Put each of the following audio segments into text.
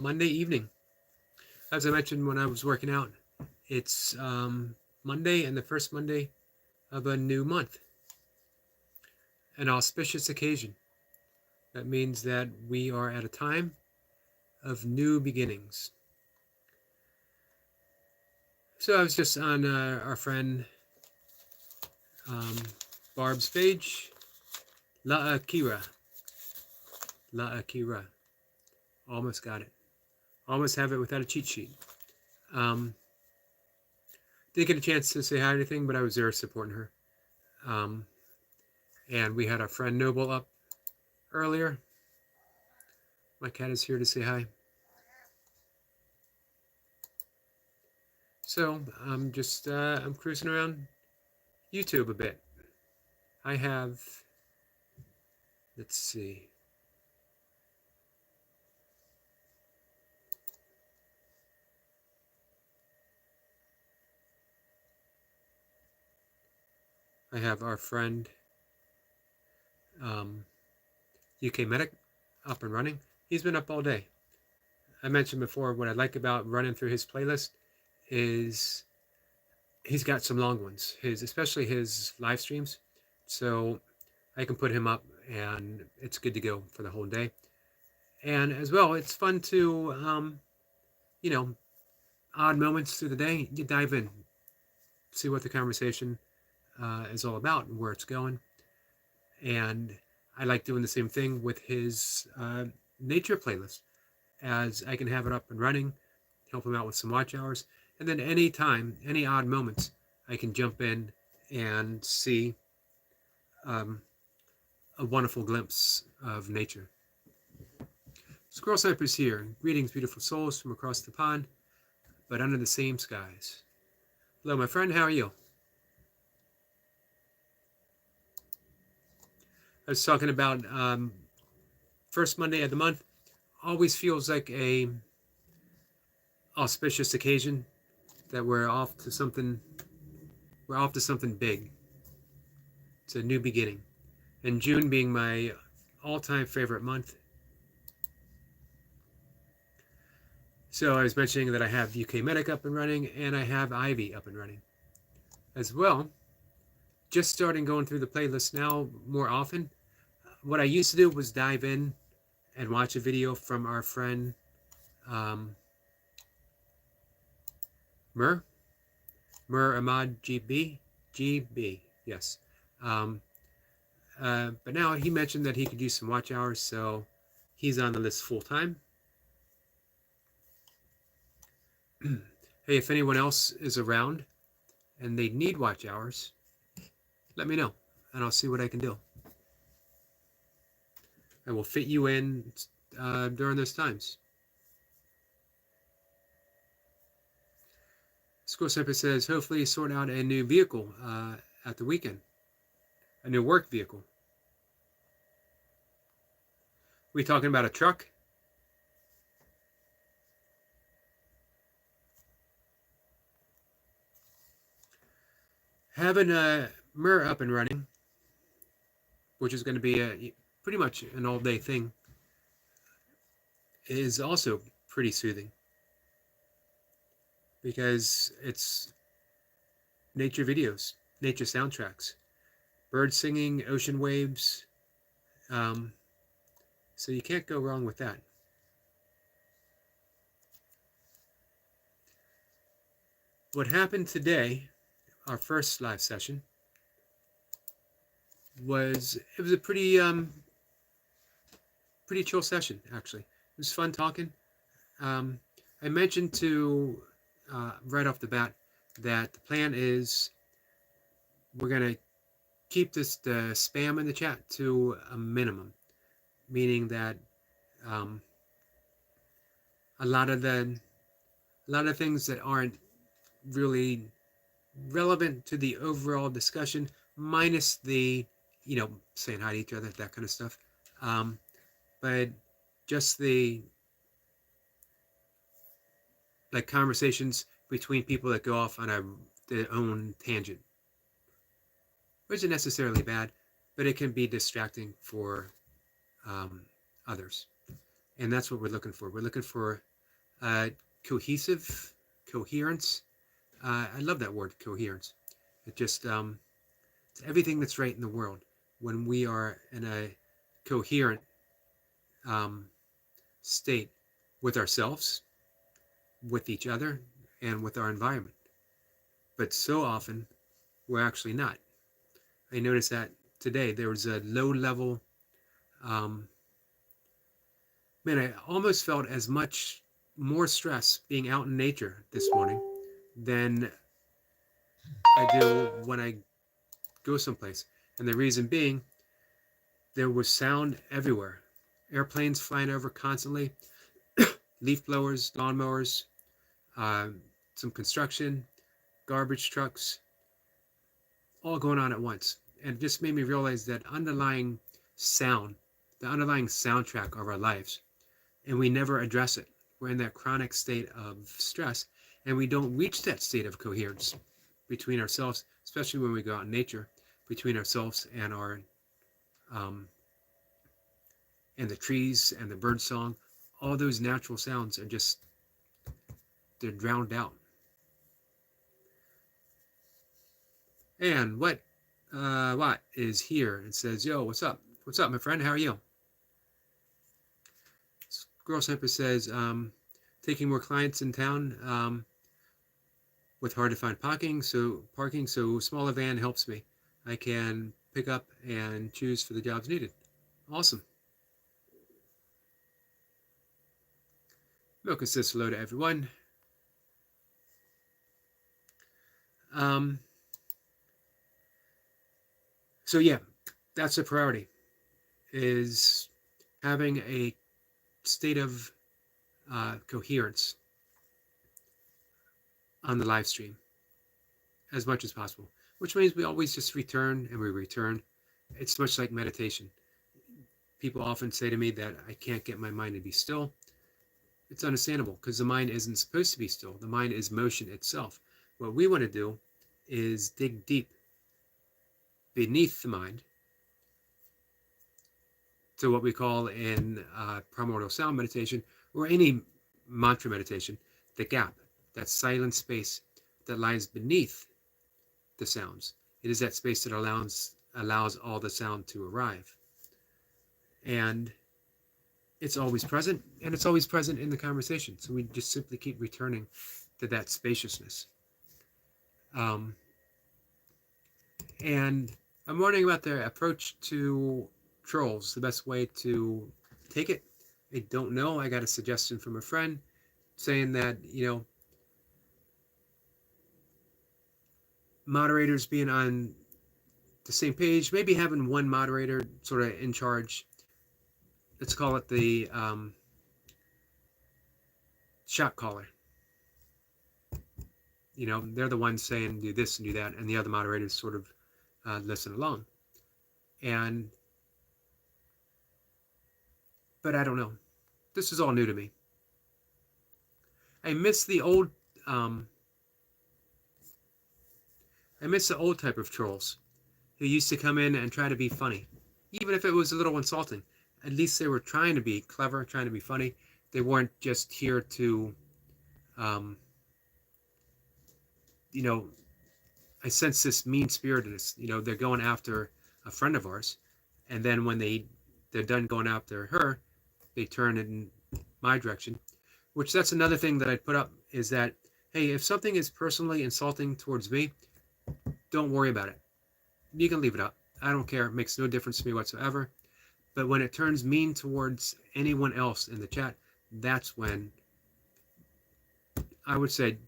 Monday evening. As I mentioned when I was working out, it's Monday and the first Monday of a new month, an auspicious occasion. That means that we are at a time of new beginnings. So I was just on our friend um, Barb's page, La Akira. La Akira. Almost got it. Almost have it without a cheat sheet. Um, didn't get a chance to say hi or anything, but I was there supporting her. Um, and we had our friend Noble up earlier. My cat is here to say hi. So I'm cruising around YouTube a bit. I have, let's see, I have our friend UK Medic up and running. He's been up all day. I mentioned before what I like about running through his playlist is he's got some long ones, especially his live streams. So I can put him up and it's good to go for the whole day. And as well, it's fun to, you know, odd moments through the day, you dive in, see what the conversation is all about and where it's going. And I like doing the same thing with his nature playlist, as I can have it up and running, help him out with some watch hours, and then any time, any odd moments, I can jump in and see um, a wonderful glimpse of nature. Squirrel Cypress here. Greetings, beautiful souls from across the pond, but under the same skies. Hello, my friend. How are you? I was talking about first Monday of the month. Always feels like a auspicious occasion that we're off to something. We're off to something big. It's a new beginning, and June being my all-time favorite month. So I was mentioning that I have UK Medic up and running, and I have Ivy up and running as well. Just starting going through the playlist now more often. What I used to do was dive in and watch a video from our friend Mur Ahmad GB, yes. Um, but now he mentioned that he could use some watch hours, so he's on the list full time. Hey, if anyone else is around and they need watch hours, let me know and I'll see what I can do. I will fit you in during those times. School Simper says, hopefully sort out a new vehicle at the weekend, a new work vehicle. We talking about a truck? Having a Mur up and running, which is going to be pretty much an all-day thing, is also pretty soothing because it's nature videos, nature soundtracks, birds singing, ocean waves. So you can't go wrong with that. What happened today, our first live session, was a pretty chill session, actually. It was fun talking. I mentioned to right off the bat that the plan is we're going to keep the spam in the chat to a minimum, meaning that a lot of things that aren't really relevant to the overall discussion, minus the saying hi to each other, that kind of stuff, but just the like conversations between people that go off on their own tangent, which isn't necessarily bad, but it can be distracting for others. And that's what we're looking for. We're looking for Cohesive, coherence. I love that word, coherence. It just it's everything that's right in the world when we are in a coherent um, state with ourselves, with each other, and with our environment. But so often we're actually not. I noticed that today there was a low level. Um, Man, I almost felt as much more stress being out in nature this morning than I do when I go someplace. And the reason being, there was sound everywhere. Airplanes flying over constantly, leaf blowers, lawnmowers, uh, some construction, garbage trucks, all going on at once. And it just made me realize that underlying sound, the underlying soundtrack of our lives, and we never address it. We're in that chronic state of stress, and we don't reach that state of coherence between ourselves, especially when we go out in nature, between ourselves and our um, and the trees and the bird song. All those natural sounds are just, they're drowned out. And what is here and says, "Yo, what's up? What's up, my friend? How are you?" Girl Sniper says, taking more clients in town with hard to find parking, so smaller van helps me. I can pick up and choose for the jobs needed. Awesome. Milka says hello to everyone. So yeah, that's a priority, is having a state of coherence on the live stream as much as possible, which means we always just return and we return. It's much like meditation. People often say to me that I can't get my mind to be still. It's understandable because the mind isn't supposed to be still. The mind is motion itself. What we want to do is dig deep beneath the mind to what we call in primordial sound meditation or any mantra meditation, the gap, that silent space that lies beneath the sounds. It is that space that allows all the sound to arrive. And it's always present, and it's always present in the conversation. So we just simply keep returning to that spaciousness. And I'm wondering about the approach to trolls, the best way to take it. I don't know. I got a suggestion from a friend saying that, moderators being on the same page, maybe having one moderator sort of in charge. Let's call it the shot caller. They're the ones saying do this and do that, and the other moderators sort of listen along. But I don't know. This is all new to me. I miss the old type of trolls who used to come in and try to be funny, even if it was a little insulting. At least they were trying to be clever, trying to be funny. They weren't just here to, I sense this mean-spiritedness. They're going after a friend of ours, and then when they're done going after her, they turn in my direction. Which, that's another thing that I'd put up, is that, hey, if something is personally insulting towards me, don't worry about it. You can leave it up. I don't care. It makes no difference to me whatsoever. But when it turns mean towards anyone else in the chat, that's when I would say,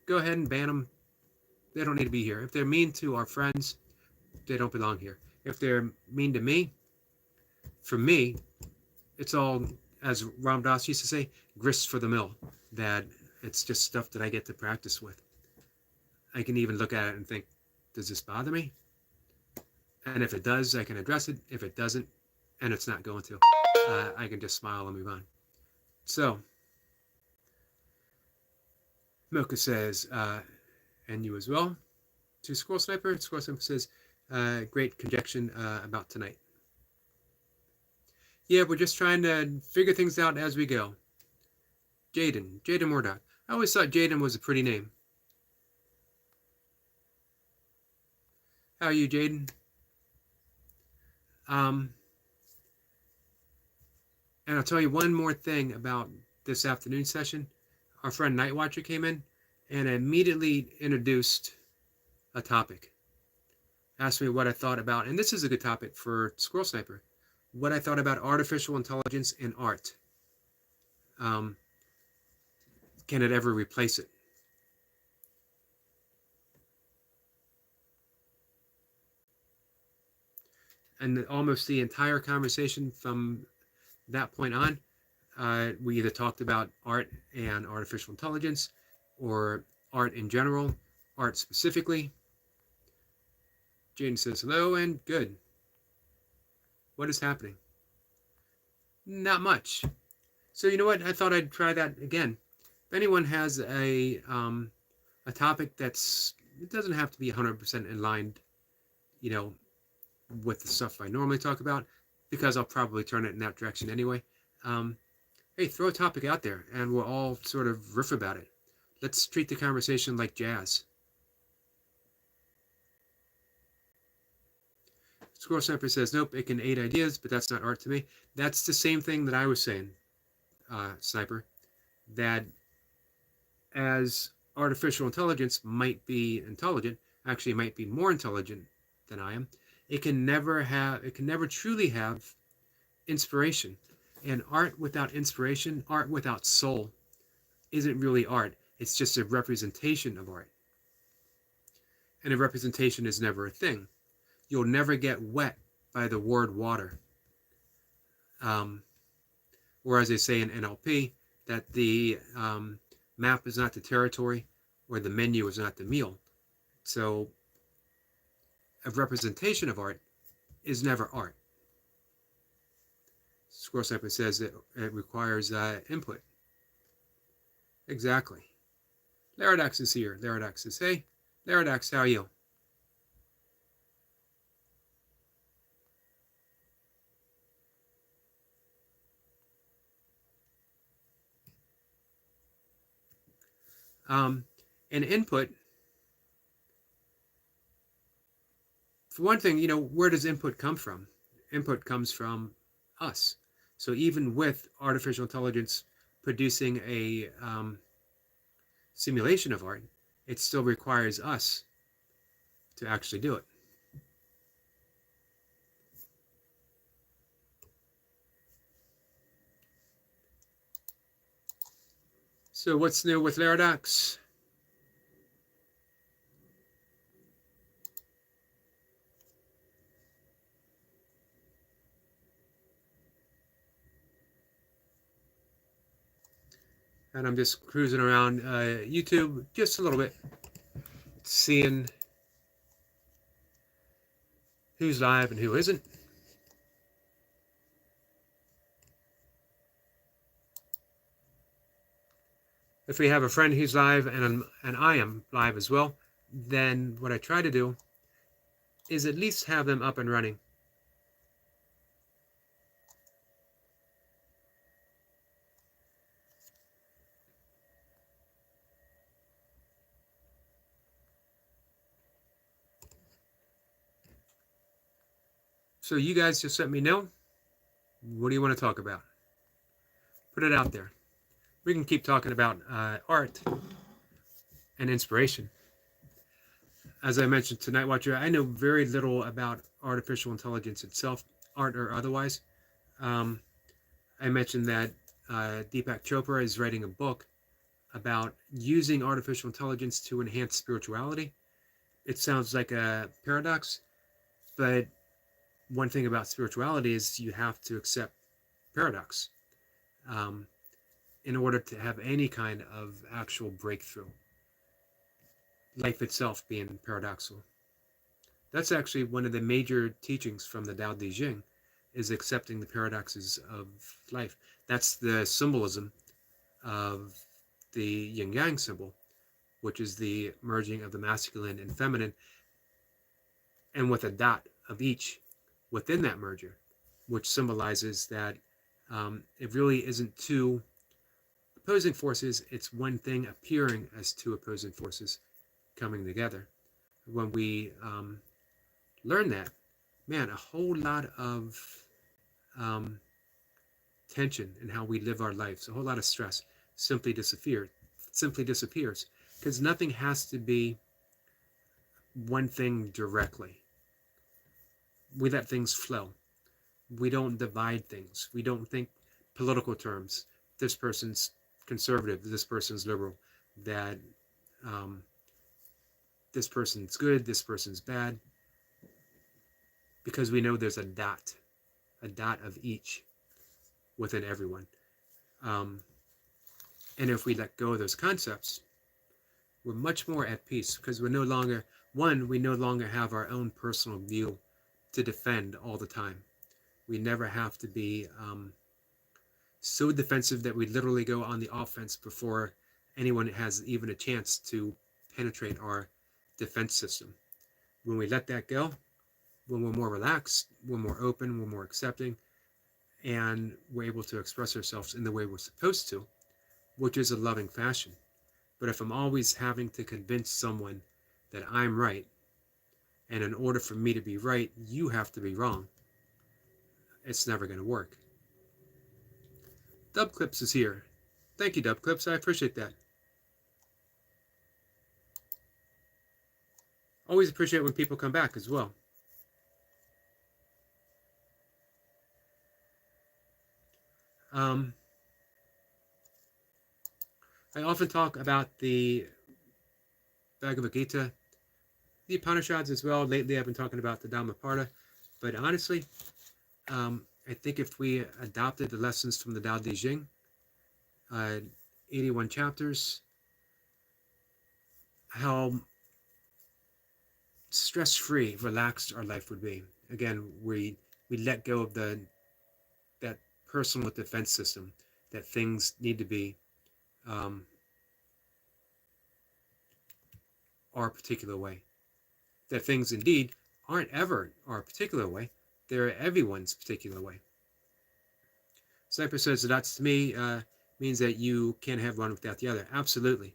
go ahead and ban them. They don't need to be here. If they're mean to our friends, they don't belong here. If they're mean to me, for me, it's all, as Ram Dass used to say, grist for the mill. That it's just stuff that I get to practice with. I can even look at it and think, does this bother me? And if it does, I can address it. If it doesn't, and it's not going to, I can just smile and move on. So, Milka says, and you as well. To Squirrel Sniper says, great conjecture about tonight. Yeah, we're just trying to figure things out as we go. Jaden Murdoch. I always thought Jaden was a pretty name. How are you, Jaden? And I'll tell you one more thing about this afternoon session. Our friend Nightwatcher came in and immediately introduced a topic. Asked me what I thought about, and this is a good topic for Squirrel Sniper, what I thought about artificial intelligence and art. Can it ever replace it? And almost the entire conversation from that point on, we either talked about art and artificial intelligence, or art in general, art specifically. Jaden says hello and good. What is happening? Not much. So you know what? I thought I'd try that again. If anyone has a topic that's, it doesn't have to be 100% in line, you know, with the stuff I normally talk about, because I'll probably turn it in that direction anyway. Hey, throw a topic out there and we'll all sort of riff about it. Let's treat the conversation like jazz. Squirrel Sniper says, nope, it can aid ideas, but that's not art to me. That's the same thing that I was saying, Sniper, that as artificial intelligence might be intelligent, actually it might be more intelligent than I am, it can never truly have inspiration. And art without inspiration, art without soul, isn't really art. It's just a representation of art. And a representation is never a thing. You'll never get wet by the word water. Or as they say in NLP, that the map is not the territory, or the menu is not the meal. So a representation of art is never art. Squirrel Sniper says it requires input. Exactly. Laradox is here. Laradox says, hey, Laradox, how are you? And input, for one thing, you know, where does input come from? Input comes from us. So even with artificial intelligence producing a simulation of art, it still requires us to actually do it. So what's new with Laradox? And I'm just cruising around YouTube just a little bit, seeing who's live and who isn't. If we have a friend who's live and I am live as well, then what I try to do is at least have them up and running. So you guys just let me know, what do you want to talk about? Put it out there. We can keep talking about art and inspiration. As I mentioned to Nightwatcher, I know very little about artificial intelligence itself, art or otherwise. I mentioned that Deepak Chopra is writing a book about using artificial intelligence to enhance spirituality. It sounds like a paradox, but one thing about spirituality is you have to accept paradox in order to have any kind of actual breakthrough. Life itself being paradoxical. That's actually one of the major teachings from the Tao Te Ching, is accepting the paradoxes of life. That's the symbolism of the yin-yang symbol, which is the merging of the masculine and feminine, and with a dot of each within that merger, which symbolizes that it really isn't two opposing forces, it's one thing appearing as two opposing forces coming together. When we learn that, man, a whole lot of um, tension in how we live our lives, a whole lot of stress simply disappears because nothing has to be one thing directly. We let things flow. We don't divide things. We don't think political terms. This person's conservative, this person's liberal, that um, this person's good, this person's bad, because we know there's a dot of each within everyone. And if we let go of those concepts, we're much more at peace because we no longer have our own personal view to defend all the time. We never have to be so defensive that we literally go on the offense before anyone has even a chance to penetrate our defense system. When we let that go, when we're more relaxed, we're more open, we're more accepting, and we're able to express ourselves in the way we're supposed to, which is a loving fashion. But if I'm always having to convince someone that I'm right, and in order for me to be right, you have to be wrong, it's never going to work. Dub Clips is here. Thank you, Dub Clips. I appreciate that. Always appreciate when people come back as well. I often talk about the Bhagavad Gita, the Upanishads as well. Lately, I've been talking about the Dhammapada. But honestly, I think if we adopted the lessons from the Tao Te Ching, 81 chapters, how stress-free, relaxed our life would be. Again, we let go of that personal defense system, that things need to be our particular way. That things indeed aren't ever our particular way. They're everyone's particular way. Sniper says that to me means that you can't have one without the other. Absolutely.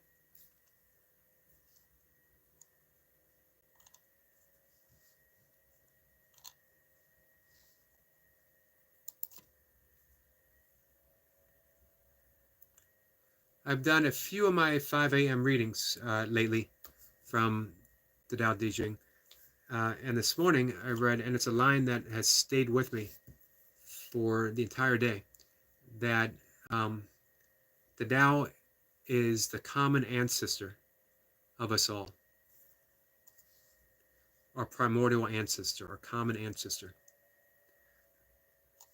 I've done a few of my 5 a.m. readings lately from the Tao Te Ching. And this morning I read, and it's a line that has stayed with me for the entire day, that the Tao is the common ancestor of us all. Our primordial ancestor, our common ancestor.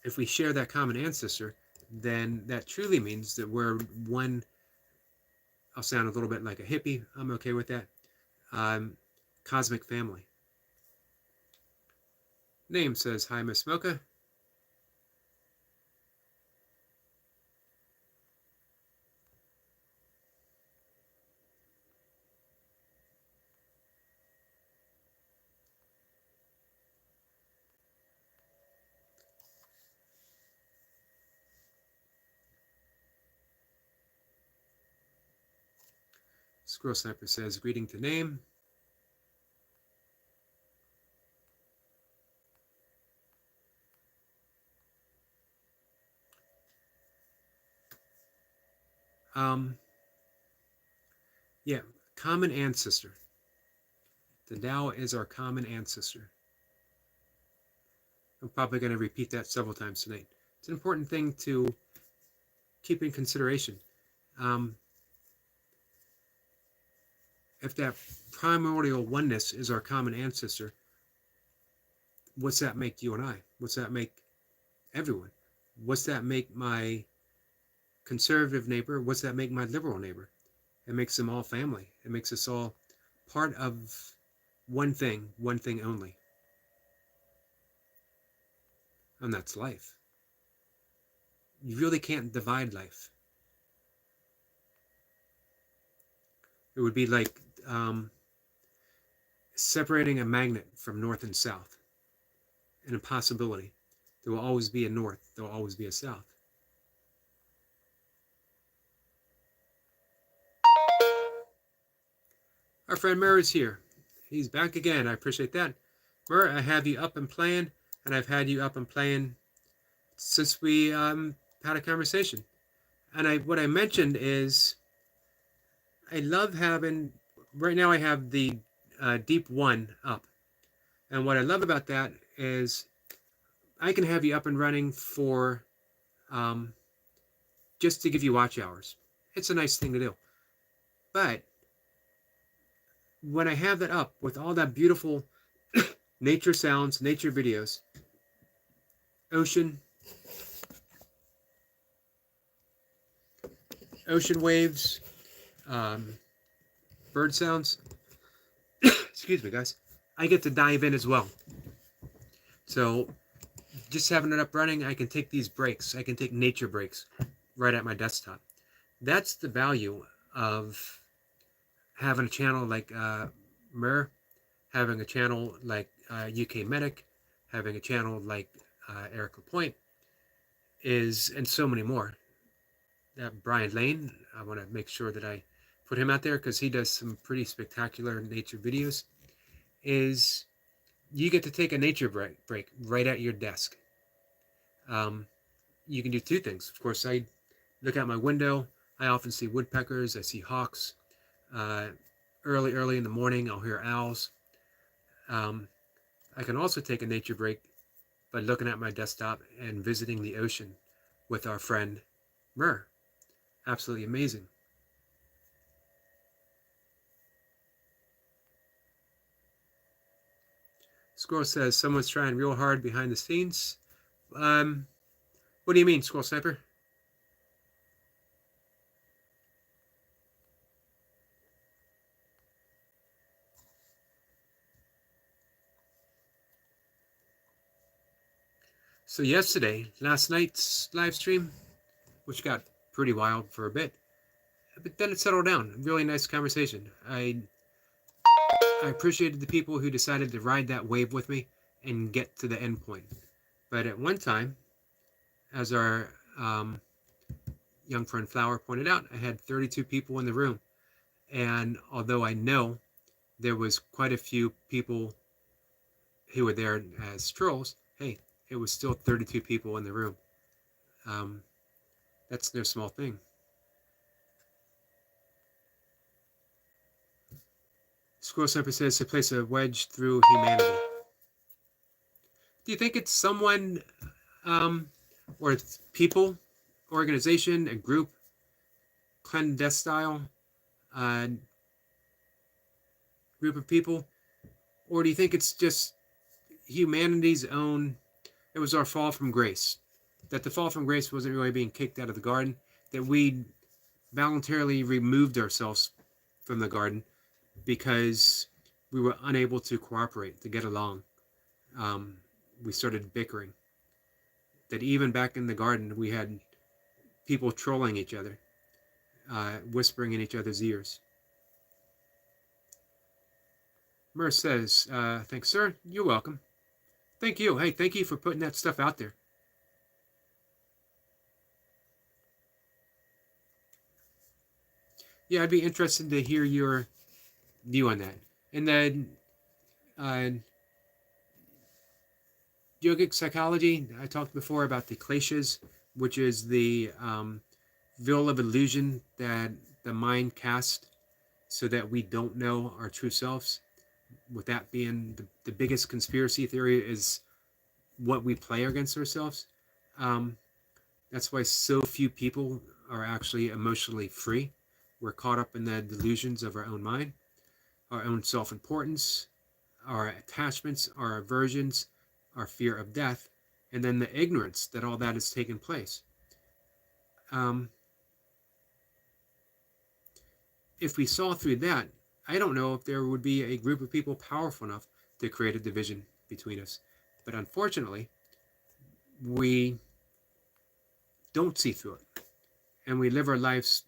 If we share that common ancestor, then that truly means that we're one. I'll sound a little bit like a hippie. I'm okay with that. Cosmic family. Name says, hi, Miss Mocha. Squirrel Sniper says, greeting to name. Yeah, common ancestor. The Tao is our common ancestor. I'm probably going to repeat that several times tonight. It's an important thing to keep in consideration. If that primordial oneness is our common ancestor, what's that make you and I? What's that make everyone? What's that make my conservative neighbor? What's that make my liberal neighbor? It makes them all family. It makes us all part of one thing only. And that's life. You really can't divide life. It would be like separating a magnet from north and south. An impossibility. There will always be a north. There will always be a south. Our friend Murr is here. He's back again. I appreciate that. Murr, I have you up and playing, and I've had you up and playing since we had a conversation. And what I mentioned is I love having, right now I have the Deep 1 up. And what I love about that is I can have you up and running for just to give you watch hours. It's a nice thing to do. But when I have that up with all that beautiful nature sounds, nature videos, ocean waves, bird sounds, excuse me guys, I get to dive in as well. So just having it up running, I can take these breaks. I can take nature breaks right at my desktop. That's the value of having a channel like Mur, having a channel like UK Medic, having a channel like Eric LaPointe, and so many more. Brian Lane, I want to make sure that I put him out there because he does some pretty spectacular nature videos, is you get to take a nature break right at your desk. You can do two things. Of course, I look out my window. I often see woodpeckers. I see hawks. Early in the morning, I'll hear owls. I can also take a nature break by looking at my desktop and visiting the ocean with our friend Mur. Absolutely amazing. Squirrel says someone's trying real hard behind the scenes. What do you mean, Squirrel Sniper? So last night's live stream, which got pretty wild for a bit, but then it settled down. Really nice conversation. I appreciated the people who decided to ride that wave with me and get to the end point. But at one time, as our young friend Flower pointed out, I had 32 people in the room. And although I know there was quite a few people who were there as trolls, hey, it was still 32 people in the room. That's no small thing. Squirrel Sniper says to place a wedge through humanity. Do you think it's someone, or it's people, organization, a group, clandestine group of people? Or do you think it's just humanity's own, it was our fall from grace? That the fall from grace wasn't really being kicked out of the garden, that we voluntarily removed ourselves from the garden because we were unable to cooperate, to get along. We started bickering. That even back in the garden, we had people trolling each other, whispering in each other's ears. Mur says, thanks, sir. You're welcome. Thank you. Hey, thank you for putting that stuff out there. Yeah, I'd be interested to hear your view on that. And then yogic psychology, I talked before about the kleshas, which is the veil of illusion that the mind casts so that we don't know our true selves. With that being the biggest conspiracy theory is what we play against ourselves. That's why so few people are actually emotionally free. We're caught up in the delusions of our own mind, our own self-importance, our attachments, our aversions, our fear of death, and then the ignorance that all that has taken place. If we saw through that, I don't know if there would be a group of people powerful enough to create a division between us. But unfortunately, we don't see through it. And we live our lives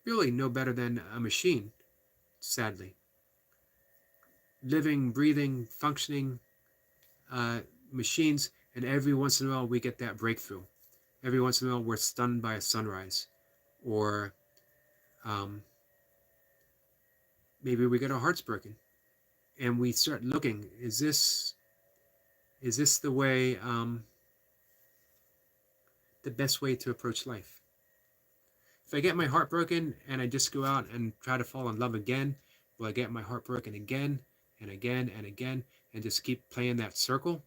really no better than a machine, sadly. Living, breathing, functioning machines, and every once in a while we get that breakthrough. Every once in a while we're stunned by a sunrise, or maybe we get our hearts broken, and we start looking, is this the way, the best way to approach life? If I get my heart broken and I just go out and try to fall in love again, will I get my heart broken again and again and again and just keep playing that circle?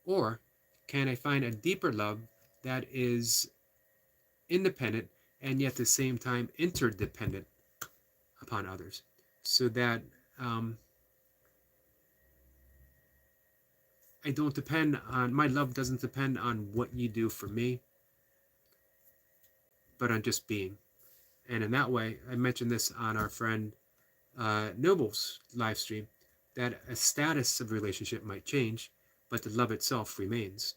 Or can I find a deeper love that is independent and yet at the same time interdependent upon others, so that I don't depend on, my love doesn't depend on what you do for me, but on just being. And in that way, I mentioned this on our friend Noble's live stream, that a status of relationship might change, but the love itself remains.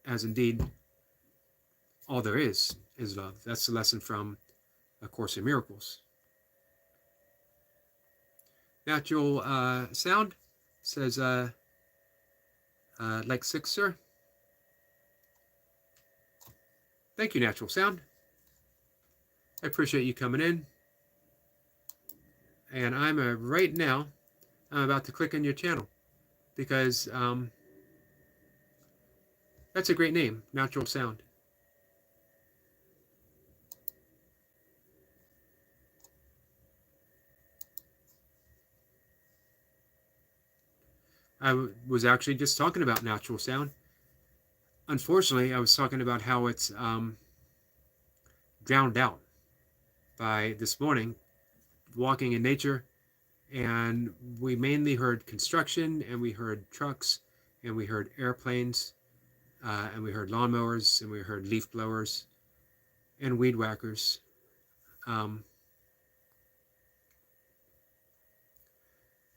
As indeed, all there is love. That's the lesson from A Course in Miracles. Natural Sound says, like 6, sir. Thank you, Natural Sound. I appreciate you coming in. And I'm right now, I'm about to click on your channel because that's a great name, Natural Sound. I was actually just talking about Natural Sound. Unfortunately, I was talking about how it's drowned out by this morning walking in nature, and we mainly heard construction, and we heard trucks, and we heard airplanes, and we heard lawnmowers, and we heard leaf blowers and weed whackers.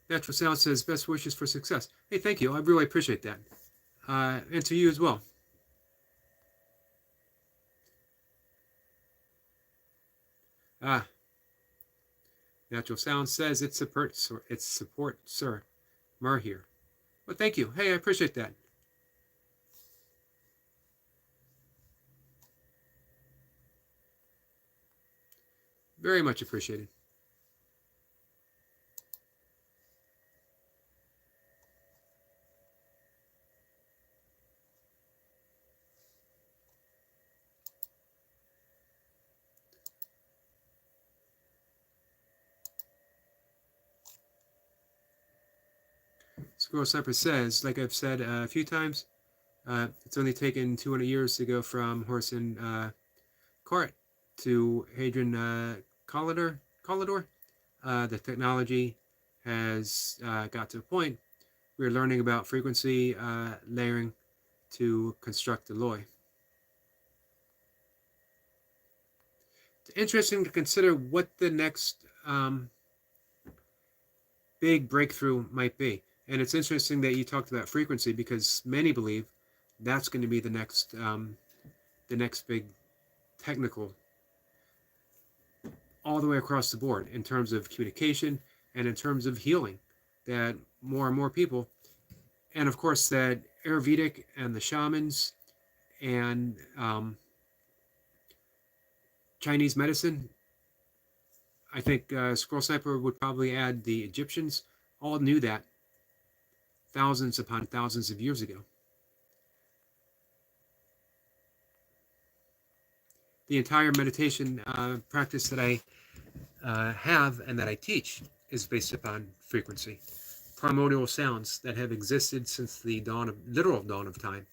Natural Sound says, best wishes for success. Hey, thank you. I really appreciate that. And to you as well. Natural Sound says, it's support, sir. Mer here. Well, thank you. Hey, I appreciate that. Very much appreciated. Squirrel Sniper says, like I've said a few times, it's only taken 200 years to go from horse and cart to Hadron Collider. The technology has got to a point we're learning about frequency layering to construct the Loy. It's interesting to consider what the next big breakthrough might be. And it's interesting that you talked about frequency, because many believe that's going to be the next big technical, all the way across the board, in terms of communication and in terms of healing, that more and more people, and of course that Ayurvedic and the shamans and Chinese medicine, I think Squirrel Sniper would probably add the Egyptians, all knew that thousands upon thousands of years ago. The entire meditation practice that I have and that I teach is based upon frequency, primordial sounds that have existed since the literal dawn of time,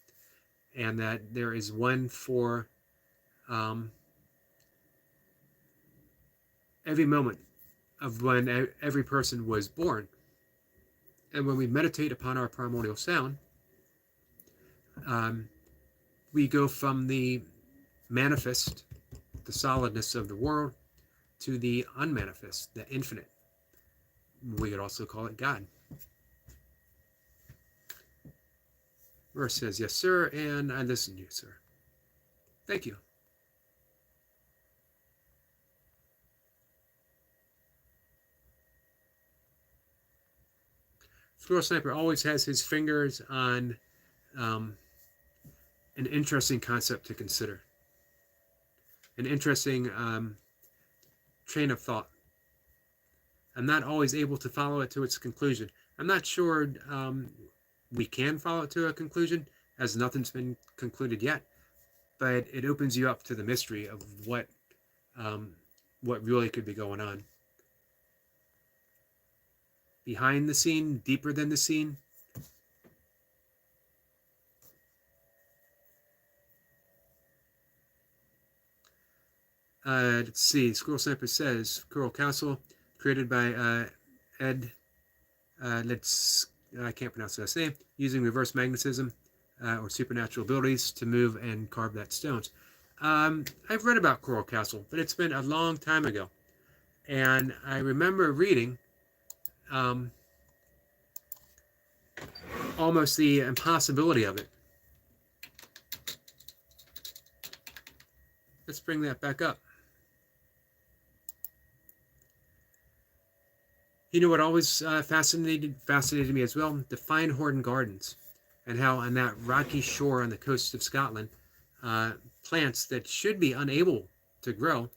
and that there is one for every moment of when every person was born. And when we meditate upon our primordial sound, we go from the manifest, the solidness of the world, to the unmanifest, the infinite. We could also call it God. Verse says, yes, sir, and I listen to you, sir. Thank you. Squirrel Sniper always has his fingers on an interesting concept to consider, an interesting train of thought. I'm not always able to follow it to its conclusion. I'm not sure we can follow it to a conclusion, as nothing's been concluded yet, but it opens you up to the mystery of um, what really could be going on. Behind the scene, deeper than the scene. Let's see. Squirrel Sniper says Coral Castle, created by Ed. I can't pronounce the last name. Using reverse magnetism or supernatural abilities to move and carve that stones. I've read about Coral Castle, but it's been a long time ago, and I remember reading almost the impossibility of it. Let's bring that back up. You know what always fascinated me as well? The Fine Horn Gardens, and how on that rocky shore on the coast of Scotland, plants that should be unable to grow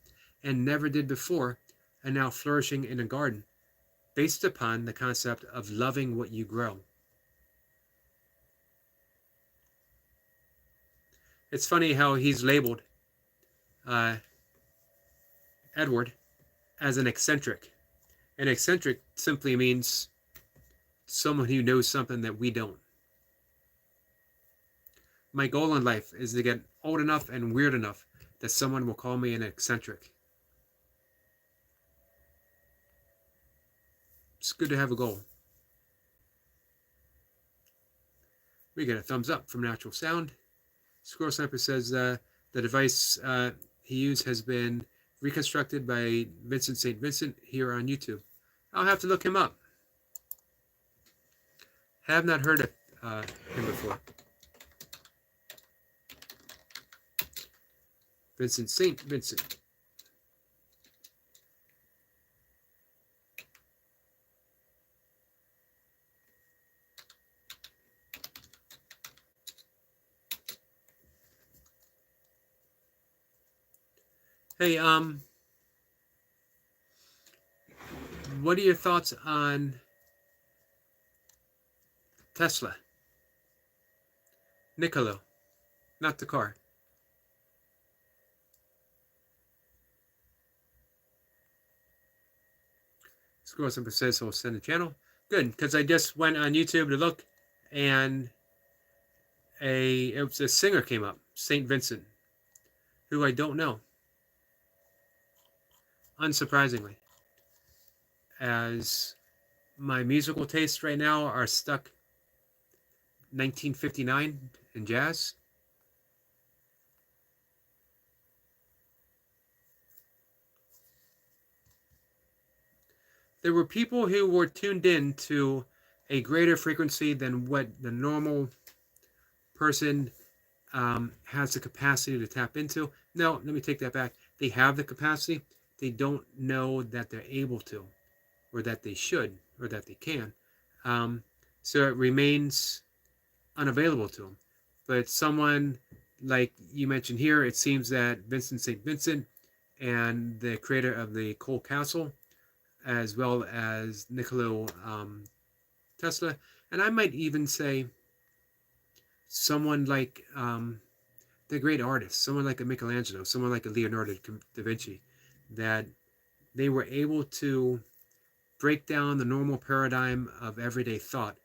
and never did before are now flourishing in a garden based upon the concept of loving what you grow. It's funny how he's labeled Edward as an eccentric. An eccentric simply means someone who knows something that we don't. My goal in life is to get old enough and weird enough that someone will call me an eccentric. It's good to have a goal. We get a thumbs up from Natural Sound. Squirrel Sniper says the device he used has been reconstructed by Vincent St. Vincent here on YouTube. I'll have to look him up. Have not heard of him before. Vincent St. Vincent. Hey, what are your thoughts on Tesla? Nikola, not the car. Squirrel Simple says he'll send a channel. Good, because I just went on YouTube to look, and it was a singer came up, St. Vincent, who I don't know. Unsurprisingly, as my musical tastes right now are stuck 1959 in jazz. There were people who were tuned in to a greater frequency than what the normal person has the capacity to tap into. No, let me take that back. They have the capacity. They don't know that they're able to, or that they should, or that they can. So it remains unavailable to them. But someone like you mentioned here, it seems that Vincent St. Vincent and the creator of the Coal Castle, as well as Nikola Tesla, and I might even say someone like the great artists, someone like a Michelangelo, someone like a Leonardo da Vinci, that they were able to break down the normal paradigm of everyday thought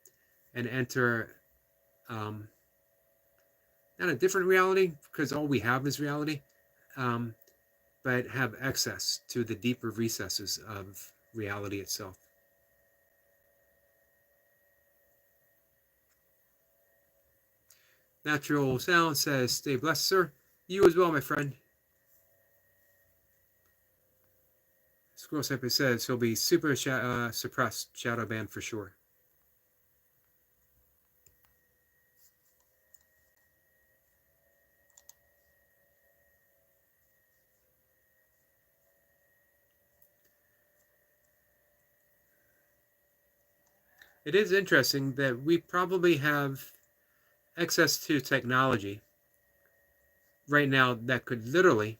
and enter not a different reality, because all we have is reality, but have access to the deeper recesses of reality itself. Natural Sound says, stay blessed, sir. You as well, my friend. Squirrel Sniper says he'll be super suppressed, shadow banned for sure. It is interesting that we probably have access to technology right now that could literally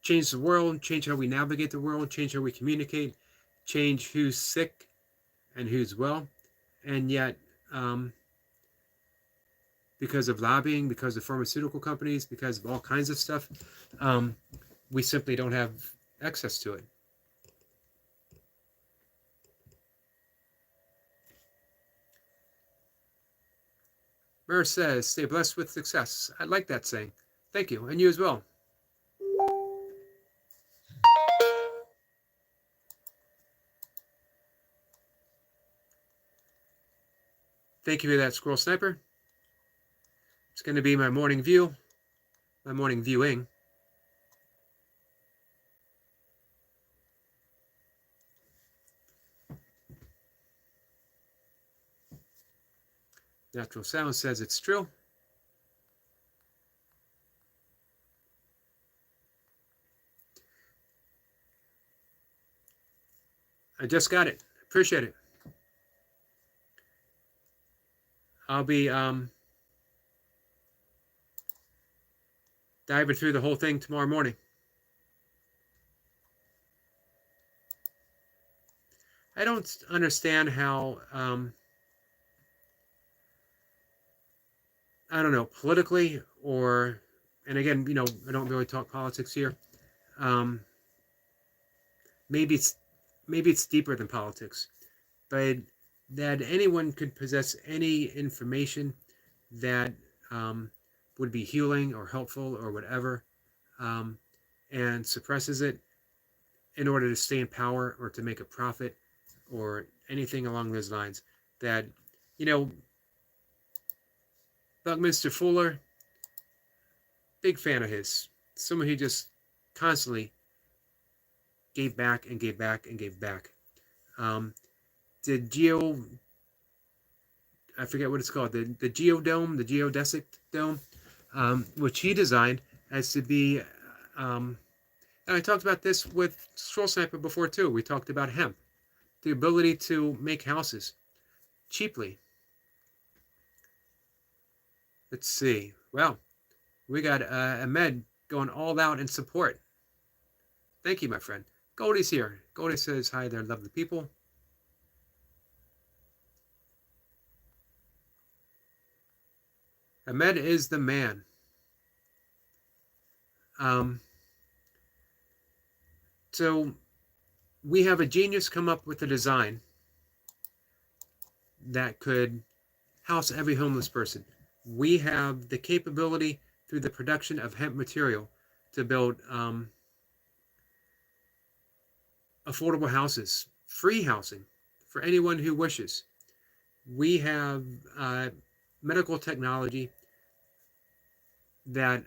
change the world, change how we navigate the world, change how we communicate, change who's sick and who's well. And yet, because of lobbying, because of pharmaceutical companies, because of all kinds of stuff, we simply don't have access to it. Mer says, stay blessed with success. I like that saying. Thank you. And you as well. Thank you for that, Squirrel Sniper. It's going to be my morning view, my morning viewing. Natural Sound says it's true. I just got it. Appreciate it. I'll be diving through the whole thing tomorrow morning. I don't understand how, I don't know, politically or, and again, you know, I don't really talk politics here. Maybe it's deeper than politics, but that anyone could possess any information that would be healing or helpful or whatever, and suppresses it in order to stay in power or to make a profit or anything along those lines. That, you know, Buckminster Fuller, big fan of his. Someone who just constantly gave back and gave back and gave back. The I forget what it's called, the geodome, the geodesic dome, which he designed as to be, and I talked about this with Squirrel Sniper before too. We talked about hemp, the ability to make houses cheaply. Let's see. Well, we got Ahmed going all out in support. Thank you, my friend. Goldie's here. Goldie says, hi there, love the people. Ahmed is the man. So we have a genius come up with a design that could house every homeless person. We have the capability through the production of hemp material to build affordable houses, free housing for anyone who wishes. We have medical technology that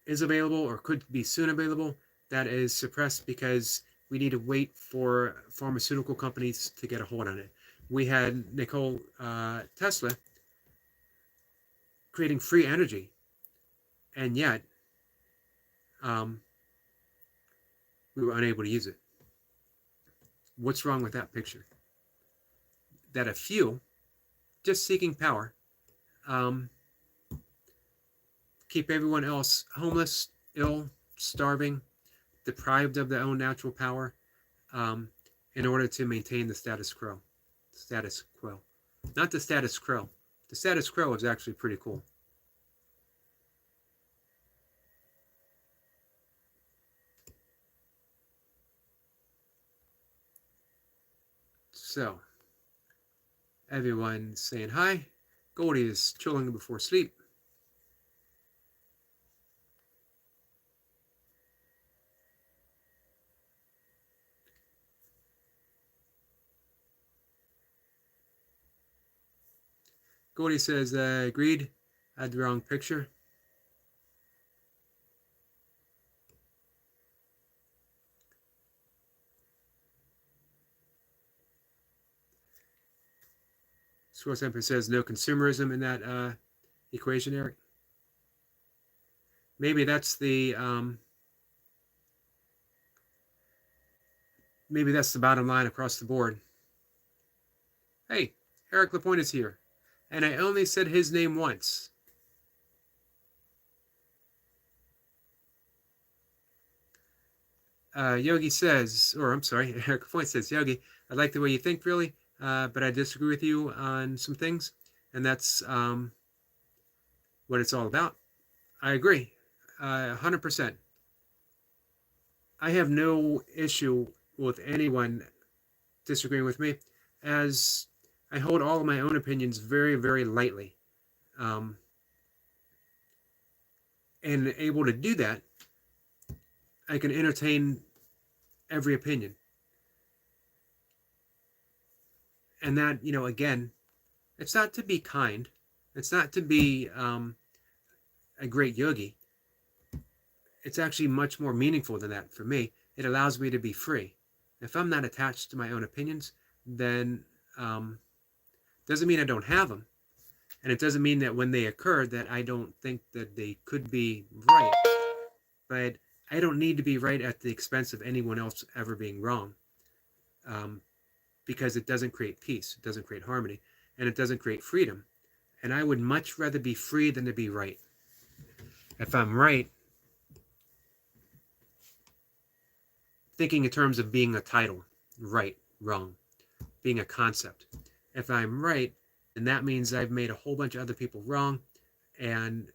is available or could be soon available that is suppressed because we need to wait for pharmaceutical companies to get a hold on it. We had Nikola Tesla creating free energy, and yet we were unable to use it. What's wrong with that picture? That a few, just seeking power, keep everyone else homeless, ill, starving, deprived of their own natural power, in order to maintain the status quo. Status quo. Not the status quo. The status quo is actually pretty cool. So, everyone saying hi. Goldie is chilling before sleep. Goldie says, agreed. I had the wrong picture. Source Emperor says no consumerism in that equation, Eric. Maybe that's the bottom line across the board. Hey, Eric Lapointe is here, and I only said his name once. Yogi says, or I'm sorry, Eric Point says, Yogi, I like the way you think, really, but I disagree with you on some things, and that's what it's all about. I agree, 100%. I have no issue with anyone disagreeing with me, as I hold all of my own opinions very, very lightly. Um, and able to do that, I can entertain every opinion. And that, again, it's not to be kind. It's not to be a great yogi. It's actually much more meaningful than that for me. It allows me to be free. If I'm not attached to my own opinions, then doesn't mean I don't have them. And it doesn't mean that when they occur that I don't think that they could be right. But I don't need to be right at the expense of anyone else ever being wrong. Because it doesn't create peace, it doesn't create harmony, and it doesn't create freedom. And I would much rather be free than to be right. If I'm right, thinking in terms of being a title, right, wrong, being a concept. If I'm right, then that means I've made a whole bunch of other people wrong, and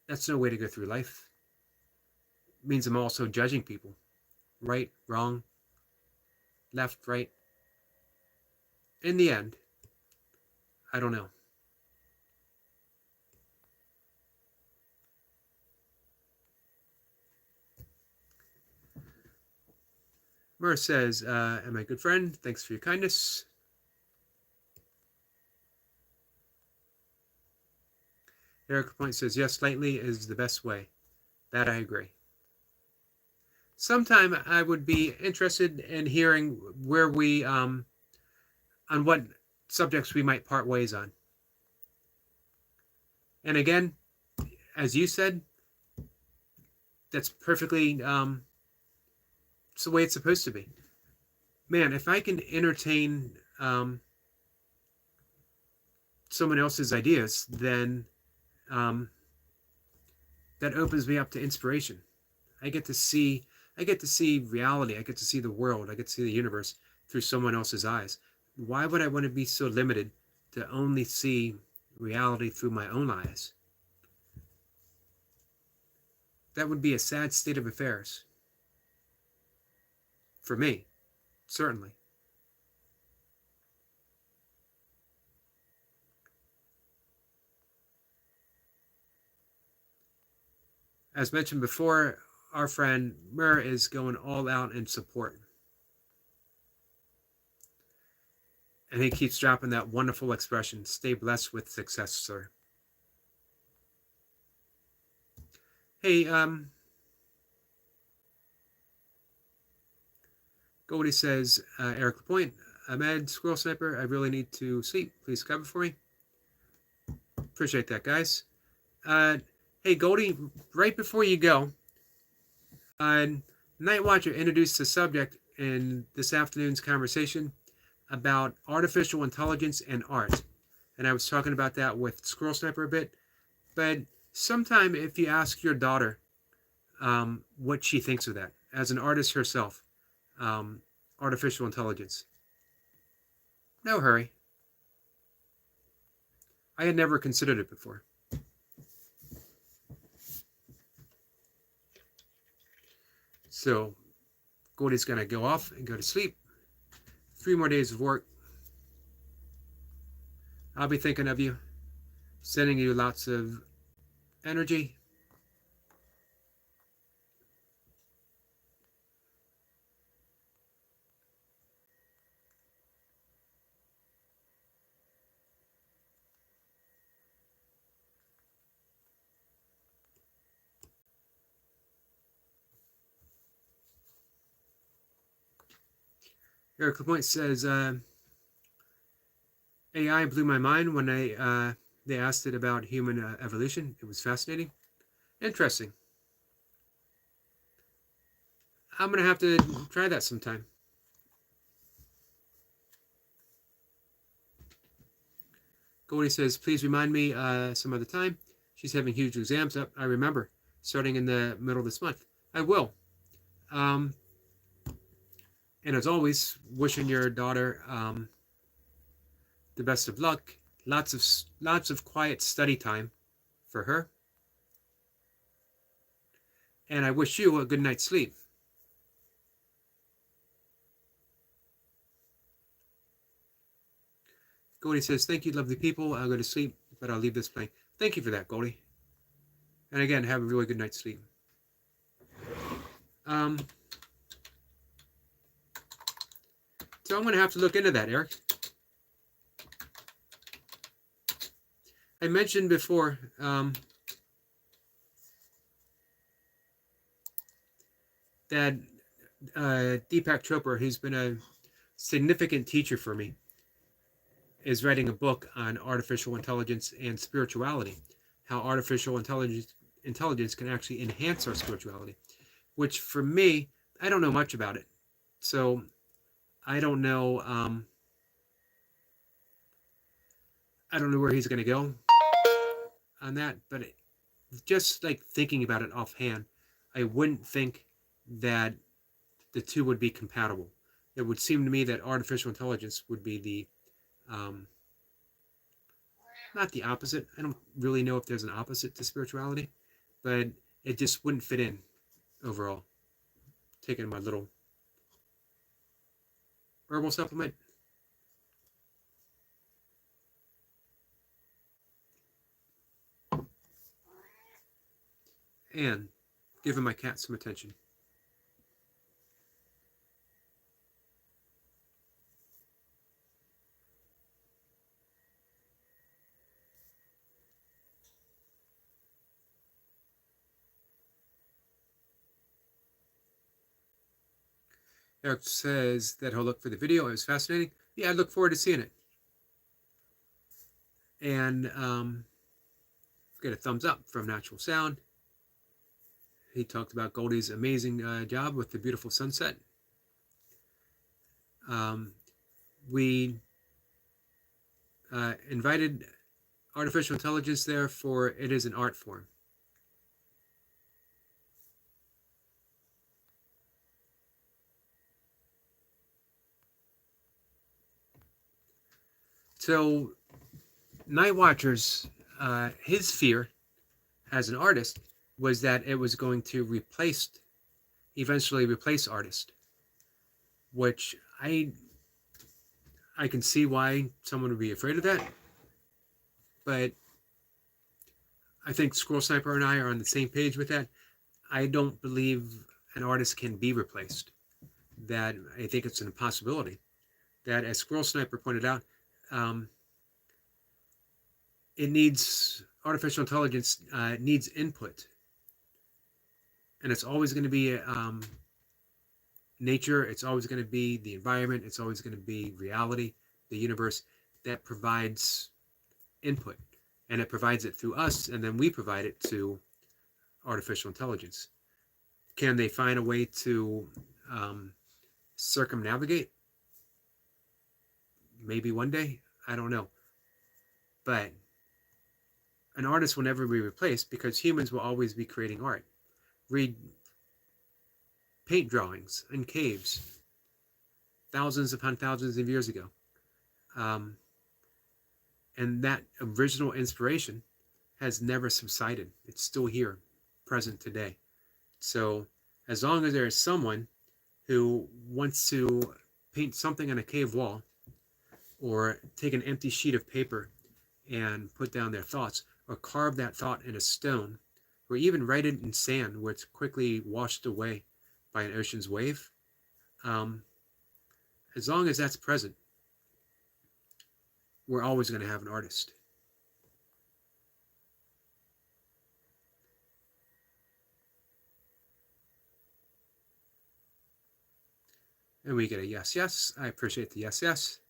that's no way to go through life. It means I'm also judging people. Right, wrong, left, right. In the end, I don't know. Murr says, am I a good friend? Thanks for your kindness. Eric Point says, yes, slightly is the best way. That I agree. Sometime I would be interested in hearing where we, on what subjects we might part ways on. And again, as you said, that's perfectly, it's the way it's supposed to be. Man, if I can entertain someone else's ideas, then that opens me up to inspiration. I get to see reality. I get to see the world. I get to see the universe through someone else's eyes. Why would I want to be so limited to only see reality through my own eyes? That would be a sad state of affairs. For me, certainly. As mentioned before, our friend Murr is going all out in support. And he keeps dropping that wonderful expression, stay blessed with success, sir. Hey, Goldie says, Eric Lapointe, Ahmed, Squirrel Sniper, I really need to sleep. Please cover for me. Appreciate that, guys. Hey, Goldie, right before you go, Night Watcher introduced the subject in this afternoon's conversation about artificial intelligence and art. And I was talking about that with Squirrel Sniper a bit. But sometime if you ask your daughter what she thinks of that, as an artist herself, artificial intelligence. No hurry. I had never considered it before. So Goldie's going to go off and go to sleep. 3 more days of work. I'll be thinking of you, sending you lots of energy. Eric Lapointe says, AI blew my mind when they asked it about human evolution. It was fascinating. Interesting. I'm going to have to try that sometime. Goldie says, please remind me some other time. She's having huge exams up. I remember. starting in the middle of this month. I will. Um, and as always, wishing your daughter the best of luck. Lots of quiet study time for her. And I wish you a good night's sleep. Goldie says, thank you, lovely people. I'll go to sleep, but I'll leave this playing. Thank you for that, Goldie. And again, have a really good night's sleep. So I'm going to have to look into that, Eric. I mentioned before that Deepak Chopra, who's been a significant teacher for me, is writing a book on artificial intelligence and spirituality, how artificial intelligence can actually enhance our spirituality, which for me, I don't know much about it. So I don't know where he's going to go on that, but just like thinking about it offhand, I wouldn't think that the two would be compatible. It would seem to me that artificial intelligence would be the not the opposite. I don't really know if there's an opposite to spirituality, but it just wouldn't fit in overall. Taking my little herbal supplement. And giving my cat some attention. Eric says that he'll look for the video. It was fascinating. Yeah, I look forward to seeing it. And get a thumbs up from Natural Sound. He talked about Goldie's amazing job with the beautiful sunset. We invited artificial intelligence there for it is an art form. So Night Watchers, his fear as an artist was that it was going to eventually replace artists, which I can see why someone would be afraid of that. But I think Squirrel Sniper and I are on the same page with that. I don't believe an artist can be replaced. That I think it's an impossibility. That, as Squirrel Sniper pointed out, it needs artificial intelligence needs input, and it's always going to be nature. It's always going to be the environment. It's always going to be reality, the universe that provides input, and it provides it through us, and then we provide it to artificial intelligence. Can they find a way to circumnavigate? Maybe one day. I don't know. But an artist will never be replaced because humans will always be creating art. Read paint drawings in caves thousands upon thousands of years ago. And that original inspiration has never subsided. It's still here, present today. So as long as there is someone who wants to paint something on a cave wall or take an empty sheet of paper and put down their thoughts, or carve that thought in a stone, or even write it in sand where it's quickly washed away by an ocean's wave, as long as that's present, we're always going to have an artist. And we get a yes, yes. I appreciate the yes, yes.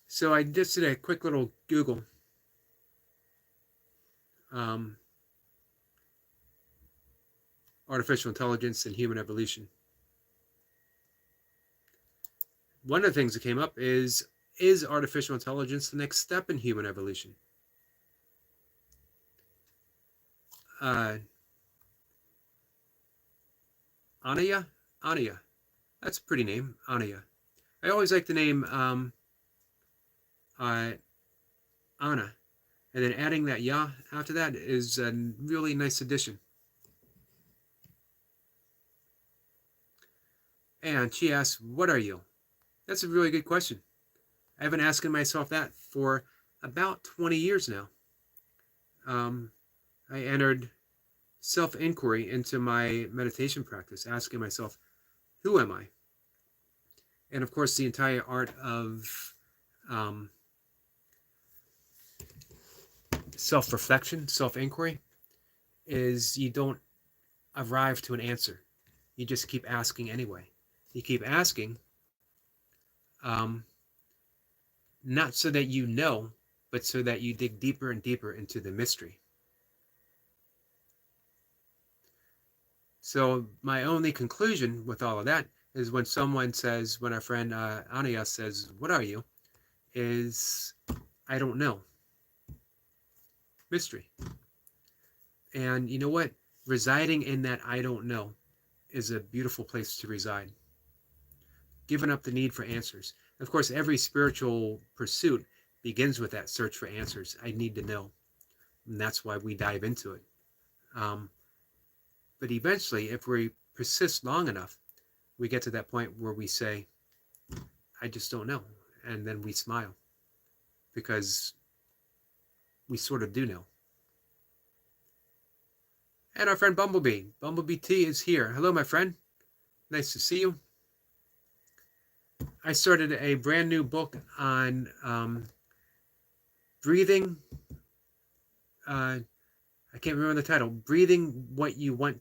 So I just did a quick little Google. Artificial intelligence and human evolution. One of the things that came up is Is artificial intelligence the next step in human evolution? Uh, Anaya? Anaya. That's a pretty name, Anaya. I always like the name uh, Anna. And then adding that ya after that is a really nice addition. And she asks, what are you? That's a really good question. I've been asking myself that for about 20 years now. I entered self-inquiry into my meditation practice, asking myself, who am I? And of course, the entire art of self-reflection, self-inquiry, is you don't arrive to an answer. You just keep asking anyway. You keep asking, not so that you know, but so that you dig deeper and deeper into the mystery. So my only conclusion with all of that is when someone says, when our friend Ania says, what are you? Is, I don't know. Mystery. And you know what? Residing in that I don't know is a beautiful place to reside. Giving up the need for answers. Of course, every spiritual pursuit begins with that search for answers. I need to know. And that's why we dive into it. But eventually, if we persist long enough, we get to that point where we say, I just don't know. And then we smile because we sort of do know. And our friend Bumblebee. Bumblebee T is here. Hello, my friend. Nice to see you. I started a brand new book on breathing. I can't remember the title. Breathing who you want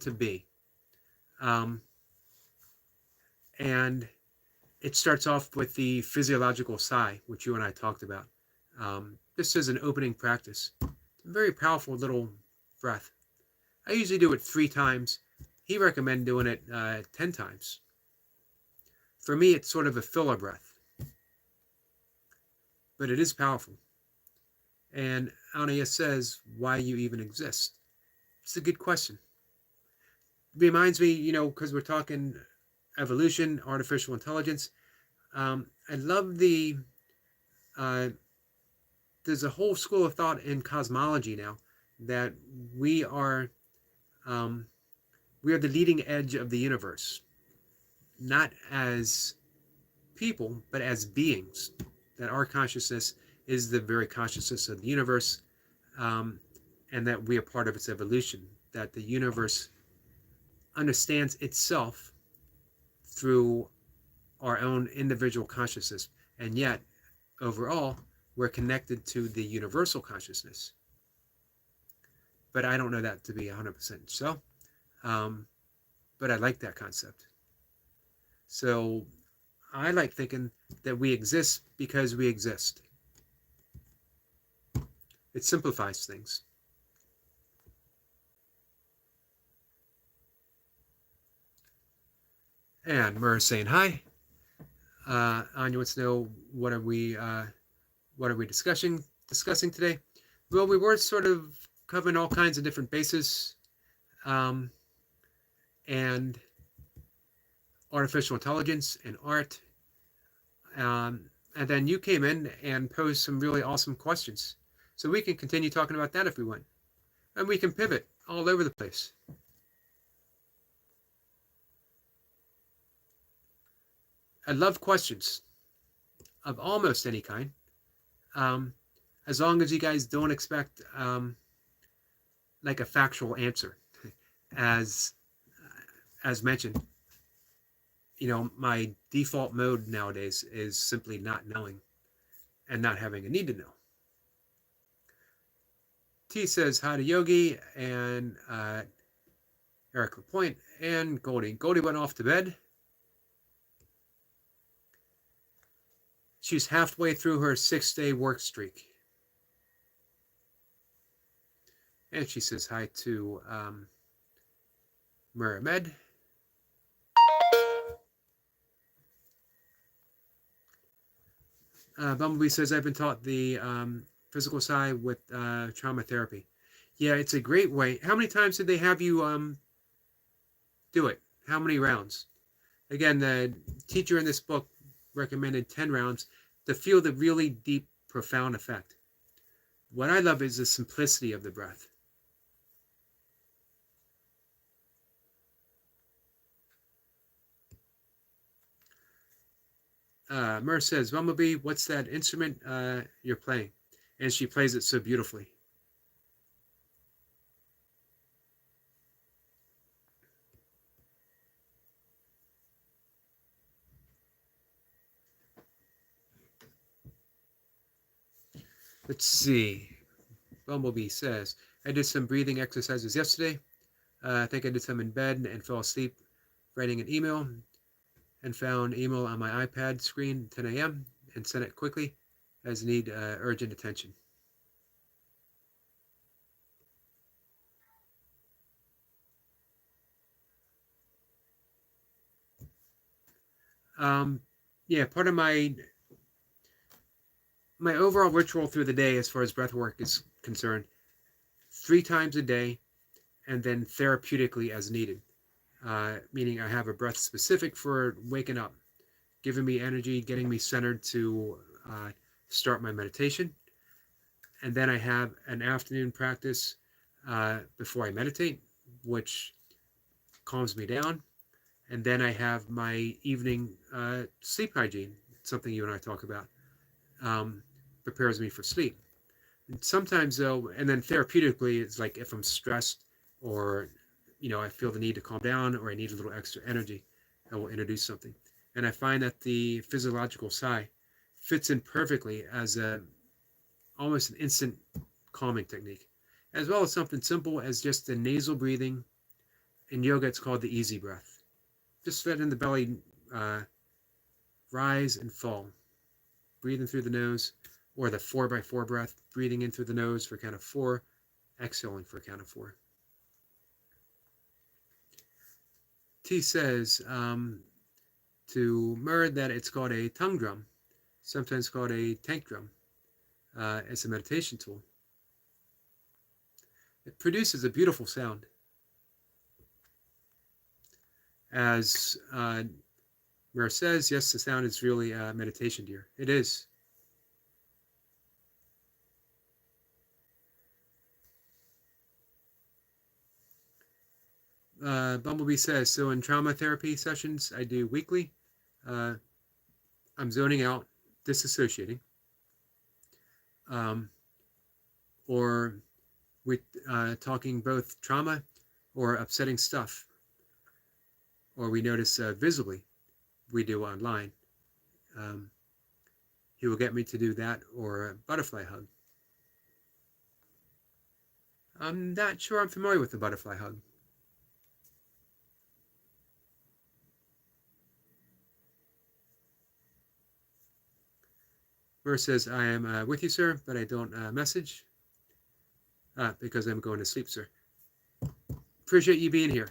to be. And it starts off with the physiological sigh, which you and I talked about. This is an opening practice. It's a very powerful little breath. I usually do it 3 times. He recommended doing it 10 times. For me, it's sort of a filler breath. But it is powerful. And Ania says, why you even exist? It's a good question. Reminds me, because we're talking evolution, artificial intelligence. I love there's a whole school of thought in cosmology now that we are the leading edge of the universe, not as people, but as beings, that our consciousness is the very consciousness of the universe, and that we are part of its evolution, that the universe understands itself through our own individual consciousness, and yet overall we're connected to the universal consciousness. But I don't know that to be 100% so, but I like that concept. So I like thinking that we exist because we exist. It simplifies things. And Murray's saying hi. Anya wants to know what are we discussing today? Well, we were sort of covering all kinds of different bases, and artificial intelligence and art. And then you came in and posed some really awesome questions. So we can continue talking about that if we want. And we can pivot all over the place. I love questions of almost any kind, as long as you guys don't expect like a factual answer. As mentioned, my default mode nowadays is simply not knowing and not having a need to know. T says hi to Yogi and Eric LaPointe and Goldie. Goldie went off to bed. She's halfway through her 6-day work streak. And she says hi to Muramed. Bumblebee says, I've been taught the physical side with trauma therapy. Yeah, it's a great way. How many times did they have you do it? How many rounds? Again, the teacher in this book recommended 10 rounds to feel the really deep, profound effect. What I love is the simplicity of the breath. Mer says, Bumblebee, what's that instrument you're playing? And she plays it so beautifully. Let's see. Bumblebee says, I did some breathing exercises yesterday. I think I did some in bed and fell asleep writing an email and found email on my iPad screen 10 a.m. and sent it quickly as need urgent attention. Um, yeah, part of my overall ritual through the day as far as breath work is concerned, 3 times a day and then therapeutically as needed. Meaning I have a breath specific for waking up, giving me energy, getting me centered to start my meditation. And then I have an afternoon practice before I meditate, which calms me down. And then I have my evening sleep hygiene, something you and I talk about, prepares me for sleep. And sometimes though, and then therapeutically, it's like if I'm stressed or, I feel the need to calm down or I need a little extra energy, I will introduce something. And I find that the physiological sigh fits in perfectly as almost an instant calming technique, as well as something simple as just the nasal breathing. In yoga, it's called the easy breath. Just letting the belly rise and fall, breathing through the nose, or the 4x4 breath, breathing in through the nose for count of 4, exhaling for a count of 4. T says to Murr that it's called a tongue drum, sometimes called a tank drum. It's a meditation tool. It produces a beautiful sound. As Murr says, yes, the sound is really meditation, dear. It is. Bumblebee says, so in trauma therapy sessions I do weekly, I'm zoning out, disassociating, or with talking both trauma or upsetting stuff, or we notice visibly, we do online. He will get me to do that or a butterfly hug. I'm not sure I'm familiar with the butterfly hug. Murr says, I am with you, sir, but I don't message because I'm going to sleep, sir. Appreciate you being here.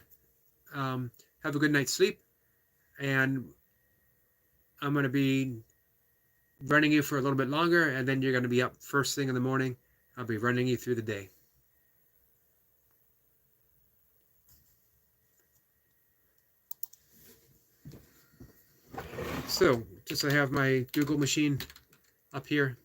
Have a good night's sleep, and I'm going to be running you for a little bit longer, and then you're going to be up first thing in the morning. I'll be running you through the day. So, just I have my Google machine up here.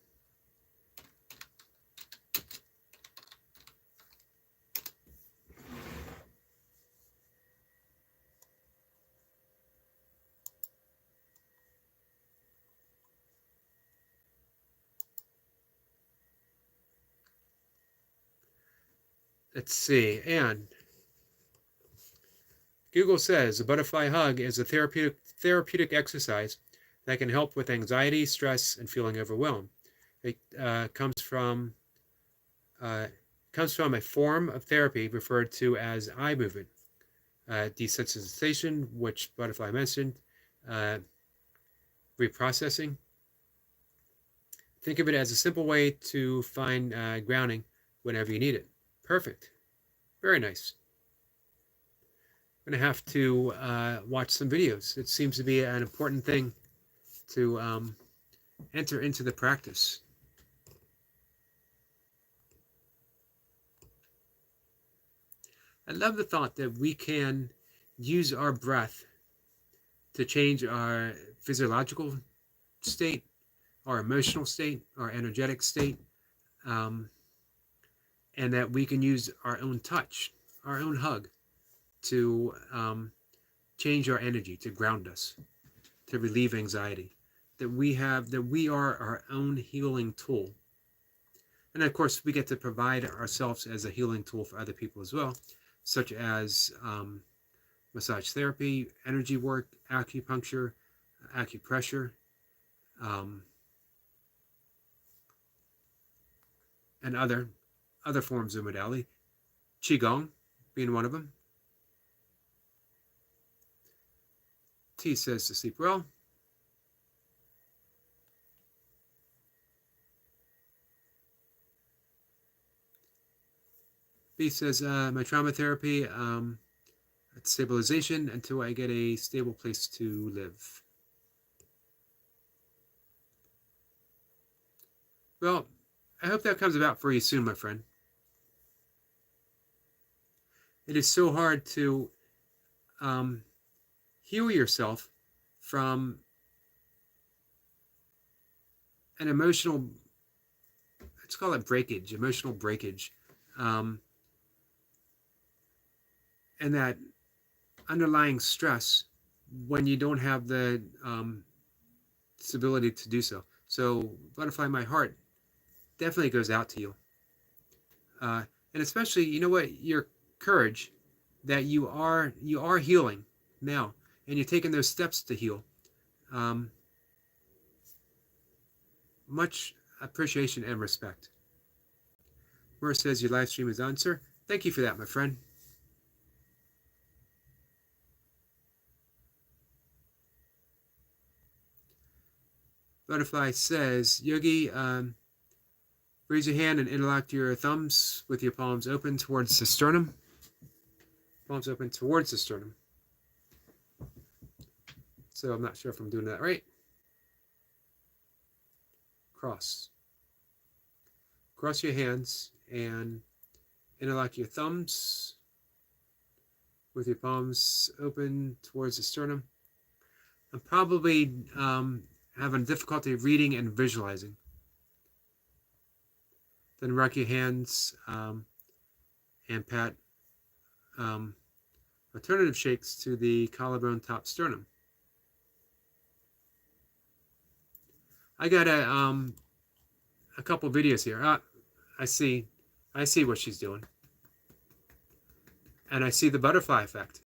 Let's see, and Google says a butterfly hug is a therapeutic exercise that can help with anxiety, stress, and feeling overwhelmed. It comes from a form of therapy referred to as eye movement, desensitization, which Butterfly mentioned, reprocessing. Think of it as a simple way to find grounding whenever you need it. Perfect. Very nice. I'm going to have to watch some videos. It seems to be an important thing to enter into the practice. I love the thought that we can use our breath to change our physiological state, our emotional state, our energetic state, um, and that we can use our own touch, our own hug, to change our energy, to ground us, to relieve anxiety. That we are our own healing tool. And of course, we get to provide ourselves as a healing tool for other people as well, such as massage therapy, energy work, acupuncture, acupressure, um, and other forms of modality. Qigong being one of them. T says to sleep well. B says my trauma therapy, stabilization until I get a stable place to live. Well, I hope that comes about for you soon, my friend. It is so hard to heal yourself from an emotional, let's call it breakage, emotional breakage, and that underlying stress when you don't have the stability to do so. So, Butterfly, my heart definitely goes out to you. And especially, you know what, your courage that you are healing now, and you're taking those steps to heal. Much appreciation and respect. Murr says your live stream is on, sir. Thank you for that, my friend. Butterfly says, Yogi, raise your hand and interlock your thumbs with your palms open towards the sternum. Palms open towards the sternum. So I'm not sure if I'm doing that right. Cross. Cross your hands and interlock your thumbs with your palms open towards the sternum. I'm probably having difficulty reading and visualizing. Then rock your hands and pat alternative shakes to the collarbone top sternum. I got a couple videos here. I see what she's doing, and I see the butterfly effect.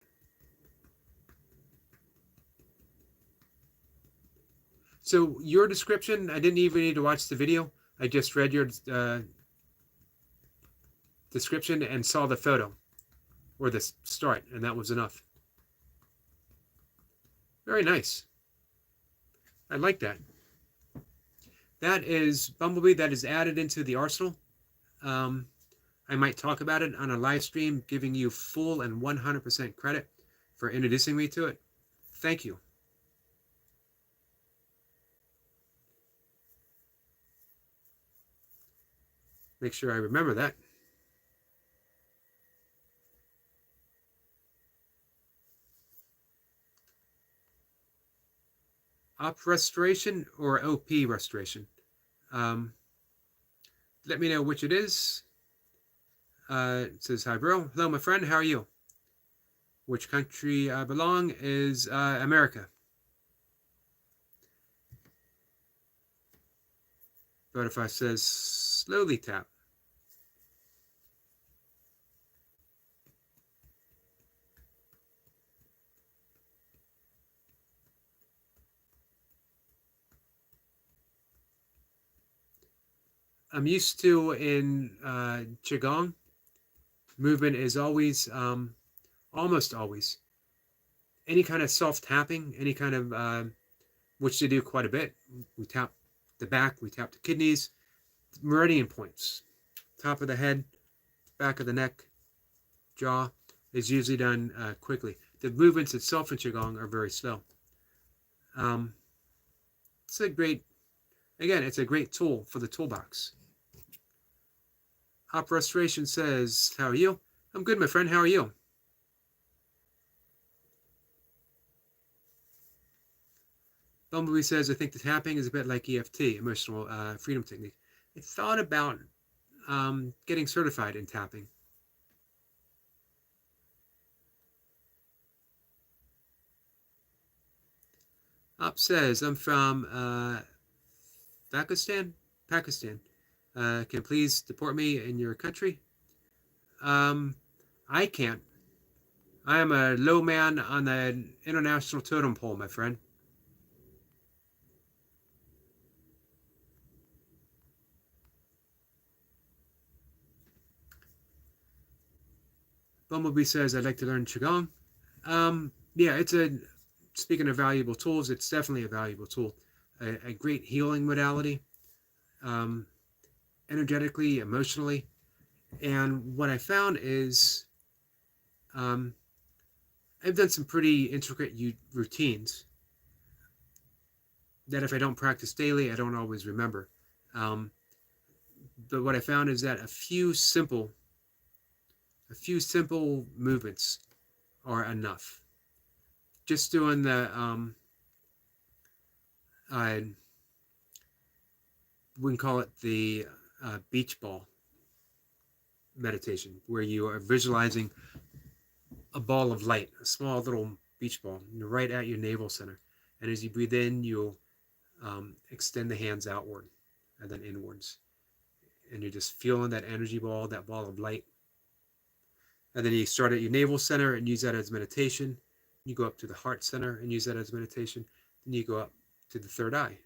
So your description, I didn't even need to watch the video. I just read your description and saw the photo or the start, and that was enough. Very nice. I like that. That is Bumblebee. That is added into the arsenal. I might talk about it on a live stream, giving you full and 100% credit for introducing me to it. Thank you. Make sure I remember that. Op restoration or OP restoration? Let me know which it is. It says, hi, bro. Hello, my friend. How are you? Which country I belong is America. Butterfly says, slowly tap. I'm used to in Qigong, movement is always, almost always, any kind of self-tapping, any kind of, which they do quite a bit. We tap the back, we tap the kidneys, meridian points, top of the head, back of the neck, jaw is usually done quickly. The movements itself in Qigong are very slow. It's a great Again, it's a great tool for the toolbox. Hop Restoration says, how are you? I'm good, my friend. How are you? Bumblebee says, I think the tapping is a bit like EFT, emotional freedom technique. I thought about getting certified in tapping. Hop says, I'm from Pakistan. Can you please deport me in your country? I can't. I am a low man on the international totem pole, my friend. Bumblebee says, I'd like to learn Qigong. Yeah, speaking of valuable tools, it's definitely a valuable tool. A great healing modality, um, energetically, emotionally. And what I found is um, I've done some pretty intricate routines that if I don't practice daily, I don't always remember. Um, but what I found is that a few simple movements are enough. Just doing the we can call it the beach ball meditation, where you are visualizing a ball of light, a small little beach ball, right at your navel center. And as you breathe in, you'll extend the hands outward and then inwards. And you're just feeling that energy ball, that ball of light. And then you start at your navel center and use that as meditation. You go up to the heart center and use that as meditation. Then you go up to the third eye.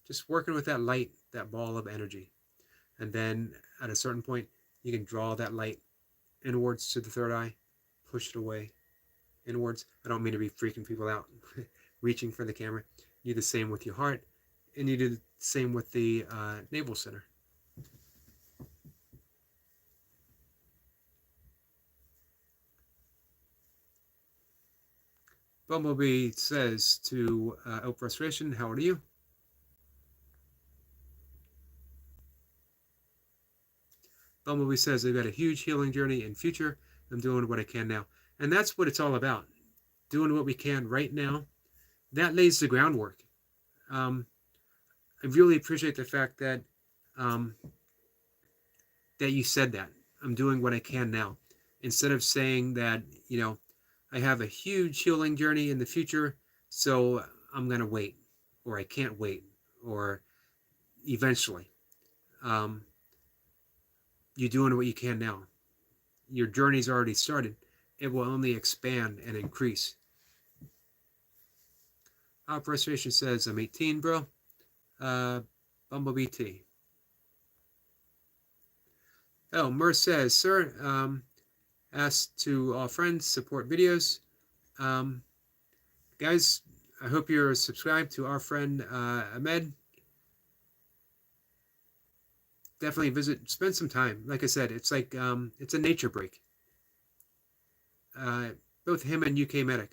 Just working with that light, that ball of energy. And then at a certain point, you can draw that light inwards to the third eye, push it away, inwards. I don't mean to be freaking people out, reaching for the camera. You do the same with your heart, and you do the same with the navel center. Bumblebee says to Oak Restoration, how are you? Bumblebee says, I've got a huge healing journey in future. I'm doing what I can now. And that's what it's all about. Doing what we can right now. That lays the groundwork. I really appreciate the fact that that you said that. I'm doing what I can now. Instead of saying that, I have a huge healing journey in the future, so I'm going to wait, or I can't wait, or eventually. You're doing what you can now. Your journey's already started. It will only expand and increase. Hop Restoration says, I'm 18, bro. Bumblebee T. Oh, Mer says, sir, asked to all friends, support videos. Guys, I hope you're subscribed to our friend Ahmed. Definitely spend some time. Like I said, it's like it's a nature break. Both him and UK Medic.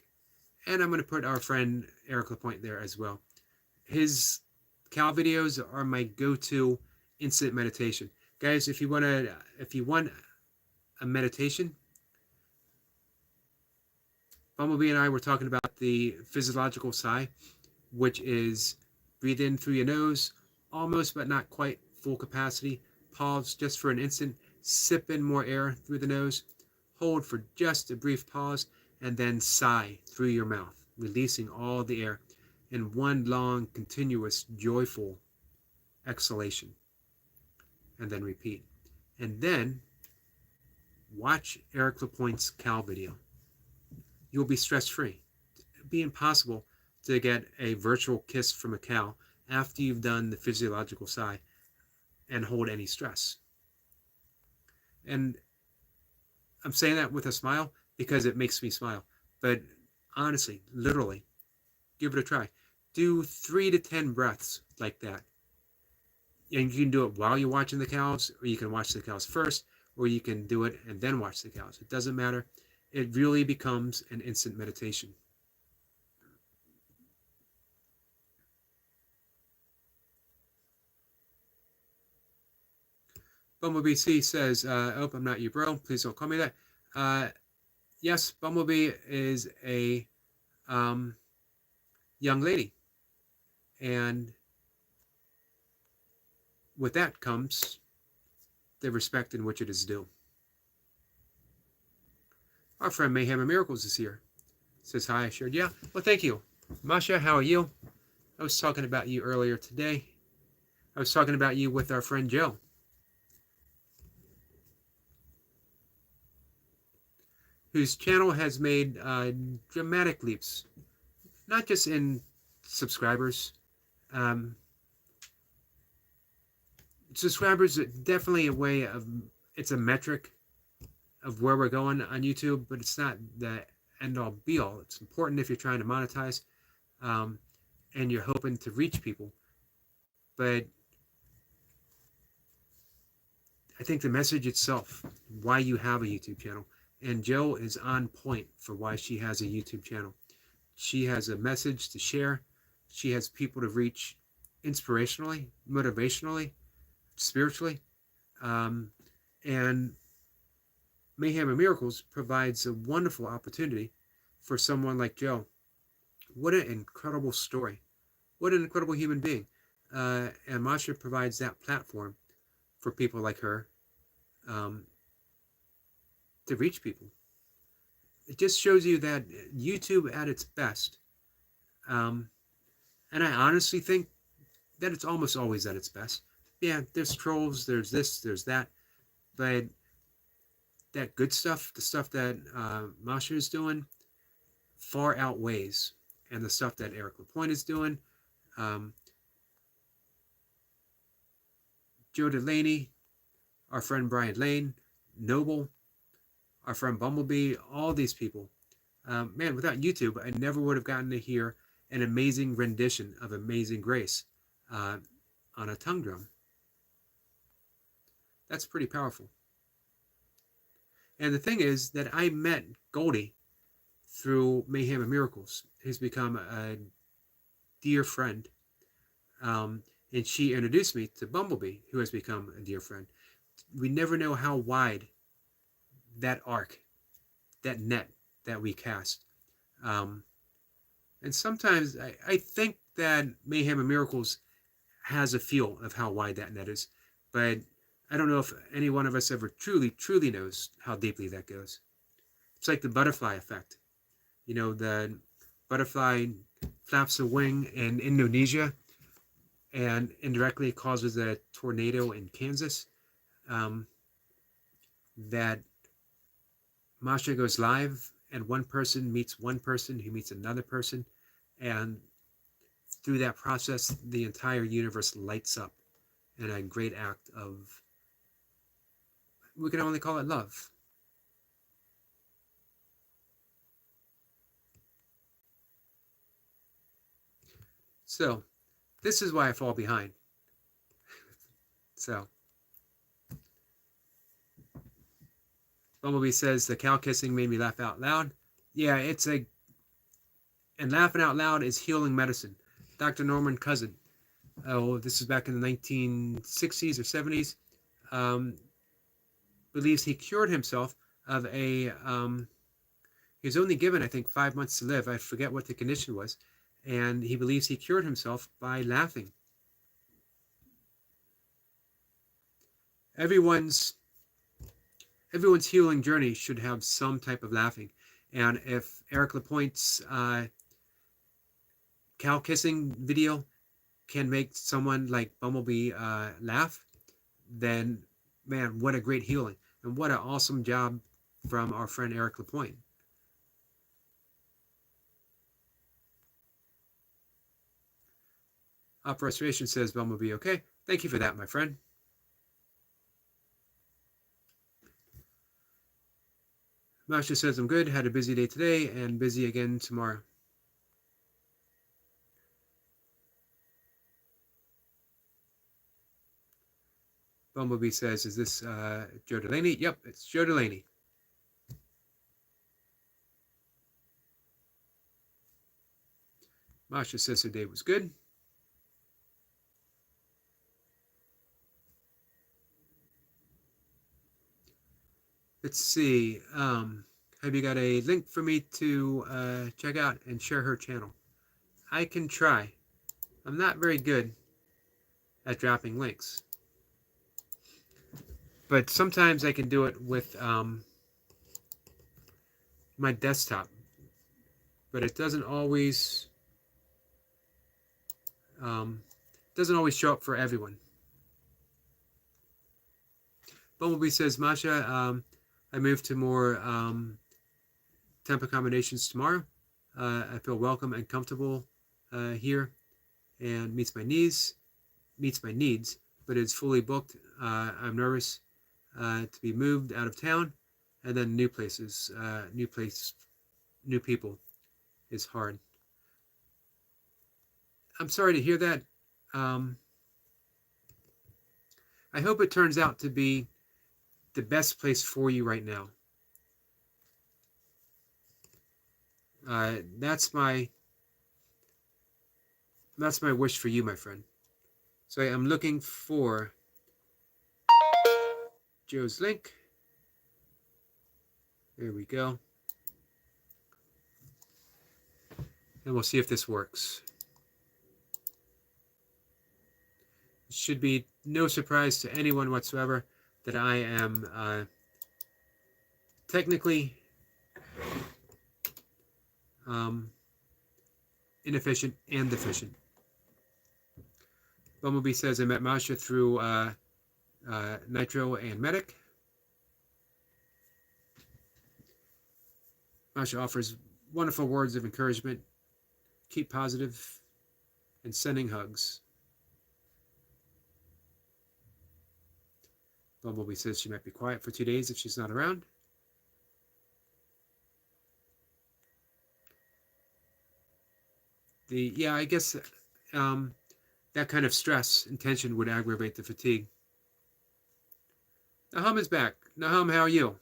And I'm going to put our friend Eric Lapointe there as well. His cow videos are my go-to instant meditation. Guys, if you want a meditation, Bumblebee and I were talking about the physiological sigh, which is breathe in through your nose, almost but not quite full capacity, pause just for an instant, sip in more air through the nose, hold for just a brief pause, and then sigh through your mouth, releasing all the air in one long, continuous, joyful exhalation. And then repeat. And then watch Eric Lapointe's cow video. You'll be stress-free. It'd be impossible to get a virtual kiss from a cow after you've done the physiological sigh and hold any stress. And I'm saying that with a smile because it makes me smile. But honestly, literally, give it a try. Do 3 to 10 breaths like that. And you can do it while you're watching the cows, or you can watch the cows first, or you can do it and then watch the cows. It doesn't matter. It really becomes an instant meditation. Bumblebee C says, oh, I'm not you, bro. Please don't call me that. Yes, Bumblebee is a young lady. And with that comes the respect in which it is due. Our friend Mayhem and Miracles is here. Says hi, I shared. Yeah, well, thank you. Masha, how are you? I was talking about you earlier today. I was talking about you with our friend Joe. Whose channel has made dramatic leaps, not just in subscribers. Subscribers are definitely a way of, it's a metric of where we're going on YouTube, but it's not the end all be all. It's important if you're trying to monetize and you're hoping to reach people. But I think the message itself, why you have a YouTube channel, and Joe is on point for why she has a YouTube channel. She has a message to share. She has people to reach inspirationally, motivationally, spiritually. And Mayhem and Miracles provides a wonderful opportunity for someone like Joe. What an incredible story. What an incredible human being. And Masha provides that platform for people like her to reach people. It just shows you that YouTube at its best, and I honestly think that it's almost always at its best. Yeah, there's trolls, there's this, there's that, but that good stuff, the stuff that Masha is doing, far outweighs, and the stuff that Eric LaPointe is doing, Joe Delaney, our friend Brian Lane, Noble, our friend Bumblebee, all these people. Man, without YouTube, I never would have gotten to hear an amazing rendition of Amazing Grace on a tongue drum. That's pretty powerful. And the thing is that I met Goldie through Mayhem and Miracles, who's become a dear friend. And she introduced me to Bumblebee, who has become a dear friend. We never know how wide that arc, that net that we cast. And sometimes I think that Mayhem and Miracles has a feel of how wide that net is, but I don't know if any one of us ever truly knows how deeply that goes. It's like the butterfly effect. You know, the butterfly flaps a wing in Indonesia and indirectly causes a tornado in Kansas. That Masha goes live and one person meets one person who meets another person, and through that process the entire universe lights up in a great act of, we can only call it love. So this is why I fall behind. So Bumblebee says the cow kissing made me laugh out loud. Yeah, and laughing out loud is healing medicine. Dr. Norman Cousin, oh, this is back in the 1960s or 70s, believes he cured himself of a, he was only given, I think, 5 months to live. I forget what the condition was. And he believes he cured himself by laughing. Everyone's healing journey should have some type of laughing. And if Eric LaPointe's cow kissing video can make someone like Bumblebee laugh, then man, what a great healing. And what an awesome job from our friend Eric LaPointe. Op Restoration says Bumblebee, okay. Thank you for that, my friend. Masha says, I'm good. Had a busy day today and busy again tomorrow. Bumblebee says, is this Joe Delaney? Yep, it's Joe Delaney. Masha says her day was good. Let's see. Have you got a link for me to check out and share her channel? I can try. I'm not very good at dropping links, but sometimes I can do it with my desktop, but it um, doesn't always show up for everyone. Bumblebee says, Masha, I moved to more temp accommodations tomorrow. I feel welcome and comfortable here, and meets my needs, but it's fully booked. I'm nervous to be moved out of town, and then new places, new people is hard. I'm sorry to hear that. Um, I hope it turns out to be the best place for you right now. That's my wish for you, my friend. So I'm looking for Joe's link. There we go. And we'll see if this works. It should be no surprise to anyone whatsoever that I am technically inefficient and deficient. Bumblebee says, I met Masha through Nitro and Medic. Masha offers wonderful words of encouragement. Keep positive and sending hugs. Bumblebee says she might be quiet for 2 days if she's not around. I guess that kind of stress and tension would aggravate the fatigue. Nahum is back. Nahum, how are you?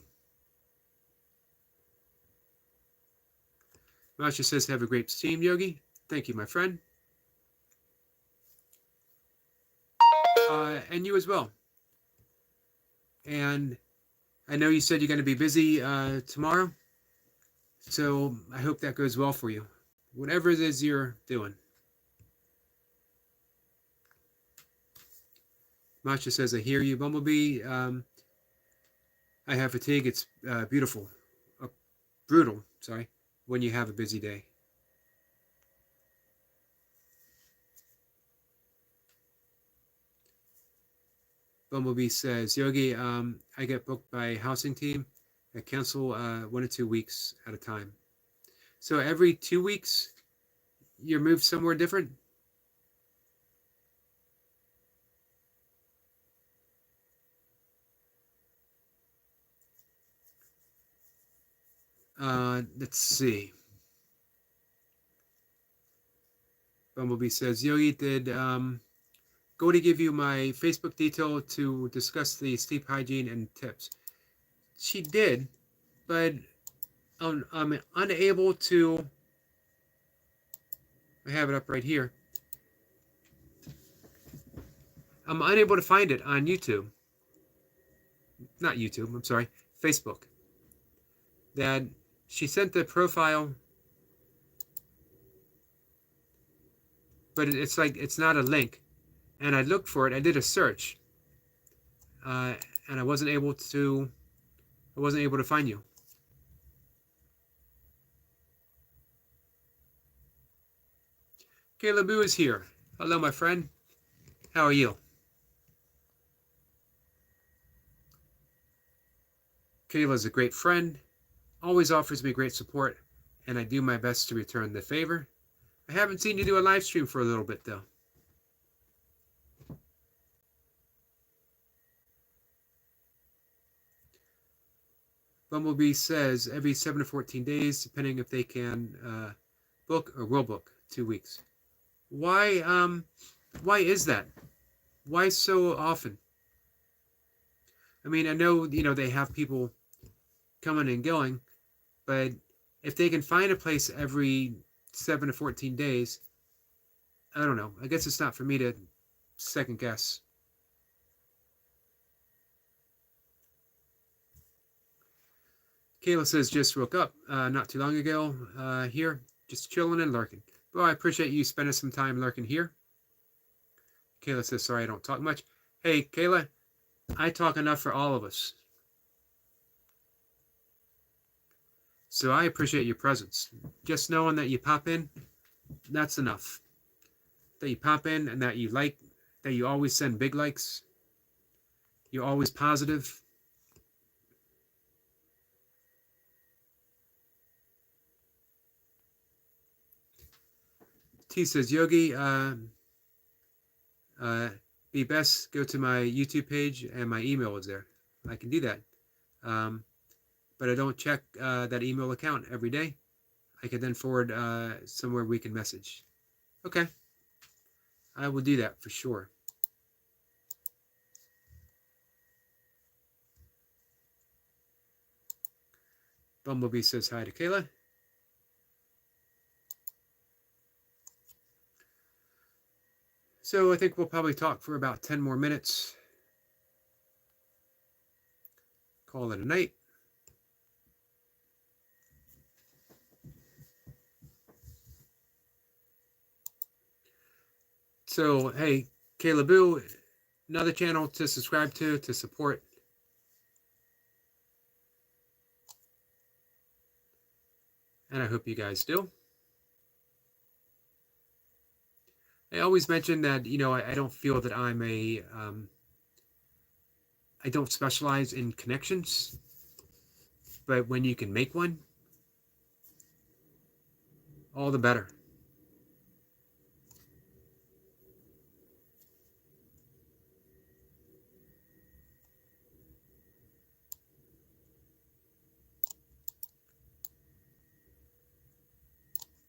Masha says, have a great stream, Yogi. Thank you, my friend. And you as well. And I know you said you're going to be busy tomorrow, so I hope that goes well for you, whatever it is you're doing. Masha says, I hear you, Bumblebee. I have fatigue. It's brutal, when you have a busy day. Bumblebee says, Yogi, I get booked by housing team. I cancel 1 or 2 weeks at a time. So every 2 weeks, you're moved somewhere different? Let's see. Bumblebee says, Yogi, did go to give you my Facebook detail to discuss the sleep hygiene and tips. She did, but I'm unable to. I have it up right here. I'm unable to find it on YouTube. Not YouTube, I'm sorry, Facebook. That she sent the profile, but it's like it's not a link. And I looked for it. I did a search, and I wasn't able to find you. Kayla Boo is here. Hello, my friend. How are you? Kayla's a great friend, always offers me great support, and I do my best to return the favor. I haven't seen you do a live stream for a little bit, though. Bumblebee says every 7 to 14 days, depending if they can book or will book 2 weeks. Why is that? Why so often? I mean, I know, they have people coming and going, but if they can find a place every 7 to 14 days, I don't know. I guess it's not for me to second guess. Kayla says, just woke up not too long ago here, just chilling and lurking. Well, I appreciate you spending some time lurking here. Kayla says, sorry I don't talk much. Hey, Kayla, I talk enough for all of us. So I appreciate your presence. Just knowing that you pop in, that's enough. That you pop in and that you like, that you always send big likes. You're always positive. T says, Yogi, be best, go to my YouTube page and my email is there. I can do that. But I don't check that email account every day. I can then forward somewhere we can message. Okay. I will do that for sure. Bumblebee says hi to Kayla. So I think we'll probably talk for about 10 more minutes. Call it a night. So, hey, Kayla Boo, another channel to subscribe to support. And I hope you guys do. I always mention that, you know, I don't feel that I'm a, I don't specialize in connections. But when you can make one, all the better.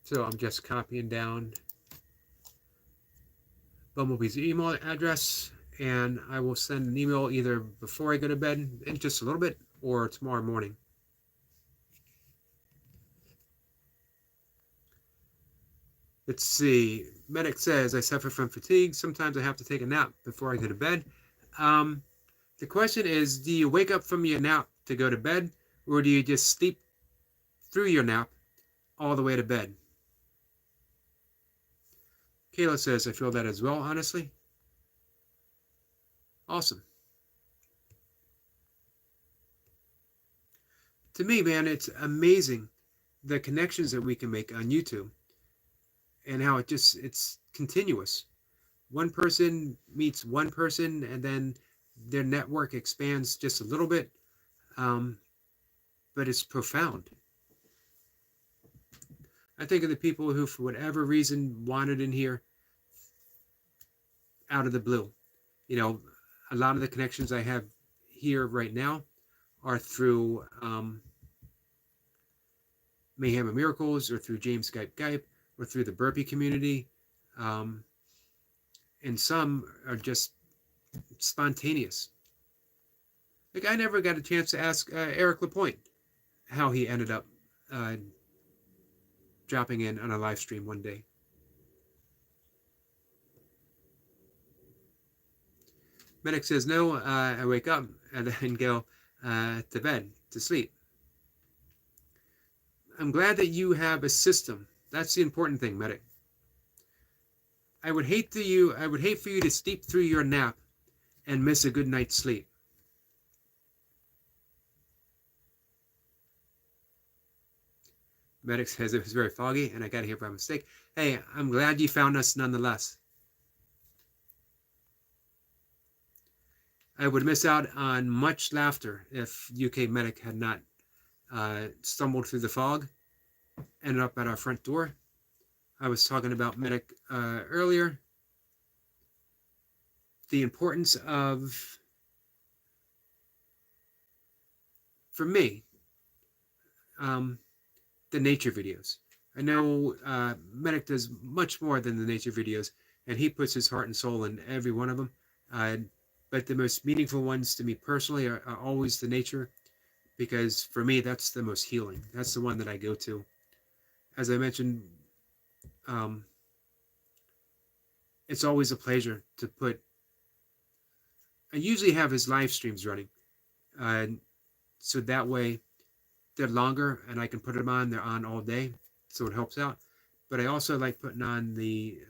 So I'm just copying down Bumblebee's email address, and I will send an email either before I go to bed in just a little bit or tomorrow morning. Let's see. Medic says, I suffer from fatigue. Sometimes I have to take a nap before I go to bed. The question is, do you wake up from your nap to go to bed, or do you just sleep through your nap all the way to bed? Kayla says, I feel that as well, honestly. Awesome. To me, man, it's amazing the connections that we can make on YouTube and how it's continuous. One person meets one person and then their network expands just a little bit, but it's profound. I think of the people who, for whatever reason, wandered in here out of the blue. You know, a lot of the connections I have here right now are through Mayhem and Miracles, or through James Skype Gype, or through the Burpee community. And some are just spontaneous. Like, I never got a chance to ask Eric Lapointe how he ended up dropping in on a live stream one day. Medic says, no, I wake up and then go to bed, to sleep. I'm glad that you have a system. That's the important thing, Medic. I would hate for you to sleep through your nap and miss a good night's sleep. Medic says it was very foggy and I got here by mistake. Hey, I'm glad you found us nonetheless. I would miss out on much laughter if UK Medic had not stumbled through the fog, ended up at our front door. I was talking about Medic earlier. The importance of, for me, the nature videos. I know Medic does much more than the nature videos, and he puts his heart and soul in every one of them. But the most meaningful ones to me personally are always the nature, because for me, that's the most healing. That's the one that I go to. As I mentioned, it's always a pleasure to put. I usually have his live streams running, so that way they're longer and I can put them on. They're on all day, so it helps out. But I also like putting on the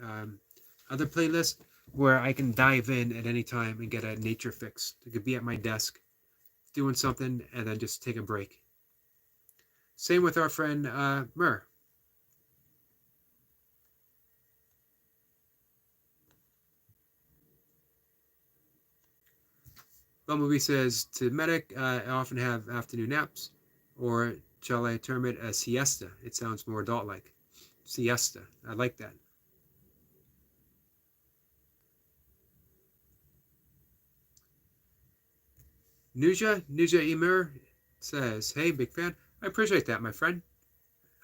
other playlist where I can dive in at any time and get a nature fix. I could be at my desk doing something and then just take a break. Same with our friend Mur. Bumblebee says, to medic, I often have afternoon naps, or shall I term it a siesta? It sounds more adult-like. Siesta. I like that. Nuja Emir says, hey, big fan. I appreciate that, my friend.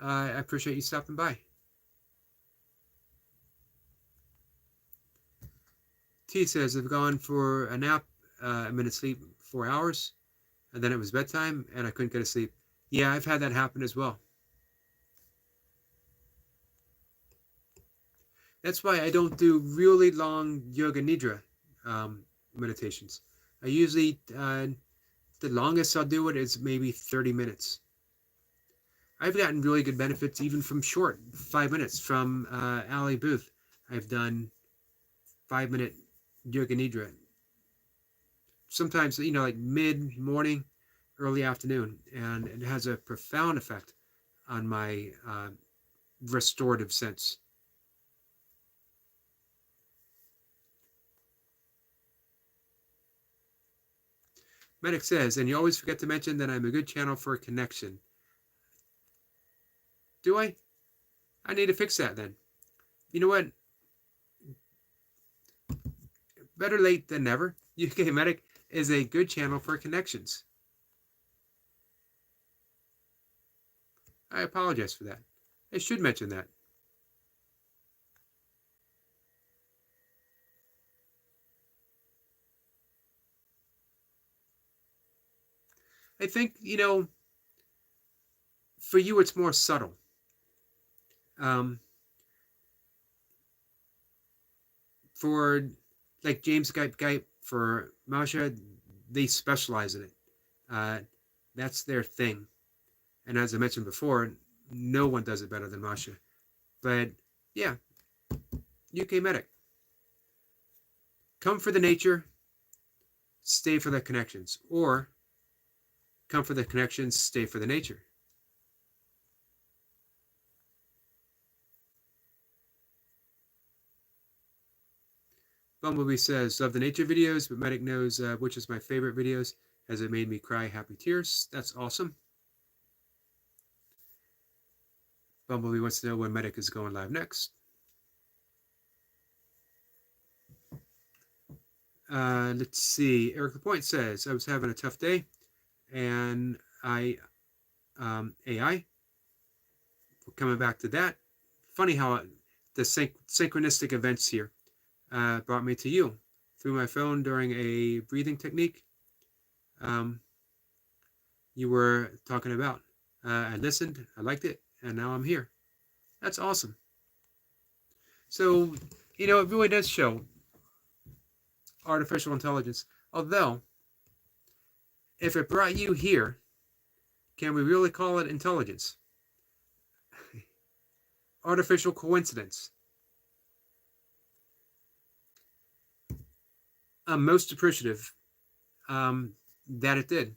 I appreciate you stopping by. T says, I've gone for a nap. I'm in sleep 4 hours, and then it was bedtime, and I couldn't get to sleep. Yeah, I've had that happen as well. That's why I don't do really long yoga nidra meditations. I usually, the longest I'll do it is maybe 30 minutes. I've gotten really good benefits even from short 5 minutes from Ali Booth. I've done 5-minute yoga nidra. Sometimes, like mid-morning, early afternoon, and it has a profound effect on my restorative sense. Medic says, and you always forget to mention that I'm a good channel for a connection. Do I? I need to fix that then. You know what? Better late than never. UK Medic is a good channel for connections. I apologize for that. I should mention that. I think, for you it's more subtle. For like James Gype for Masha, they specialize in it. That's their thing. And as I mentioned before, no one does it better than Masha. But yeah, UK Medic. Come for the nature, stay for the connections. Or come for the connections, stay for the nature. Bumblebee says, love the nature videos, but Medic knows which is my favorite videos, as it made me cry happy tears. That's awesome. Bumblebee wants to know when Medic is going live next. Let's see. Eric LaPointe says, I was having a tough day, and AI, coming back to that, funny how the synchronistic events here brought me to you through my phone during a breathing technique you were talking about. I listened, I liked it, and now I'm here. That's awesome. So, it really does show artificial intelligence. Although, if it brought you here, can we really call it intelligence? Artificial coincidence. I'm most appreciative that it did.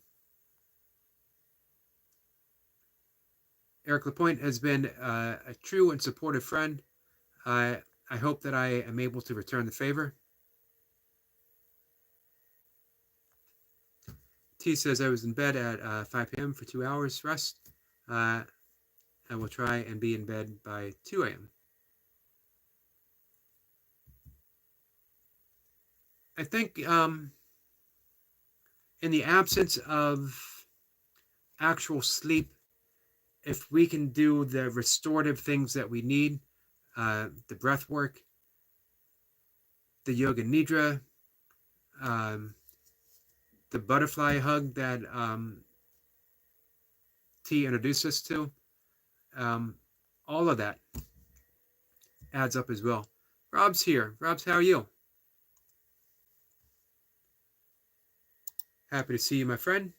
Eric LaPointe has been a true and supportive friend. I hope that I am able to return the favor. T says I was in bed at 5 p.m. for 2 hours rest. I will try and be in bed by 2 a.m. I think in the absence of actual sleep, if we can do the restorative things that we need, the breath work, the yoga nidra, the butterfly hug that T introduced us to, all of that adds up as well. Rob's here. Rob's, how are you? Happy to see you, my friend.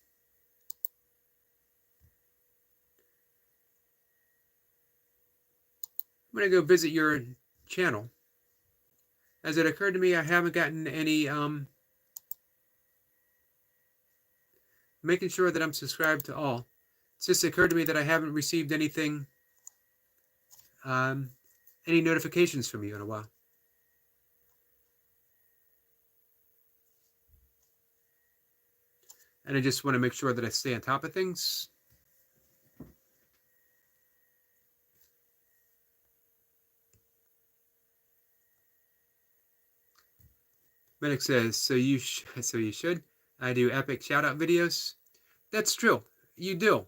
I'm going to go visit your channel. As it occurred to me, I haven't gotten any, making sure that I'm subscribed to all. It's just occurred to me that I haven't received anything, any notifications from you in a while. And I just want to make sure that I stay on top of things. Medic says, so you should. I do epic shout out videos. That's true. You do.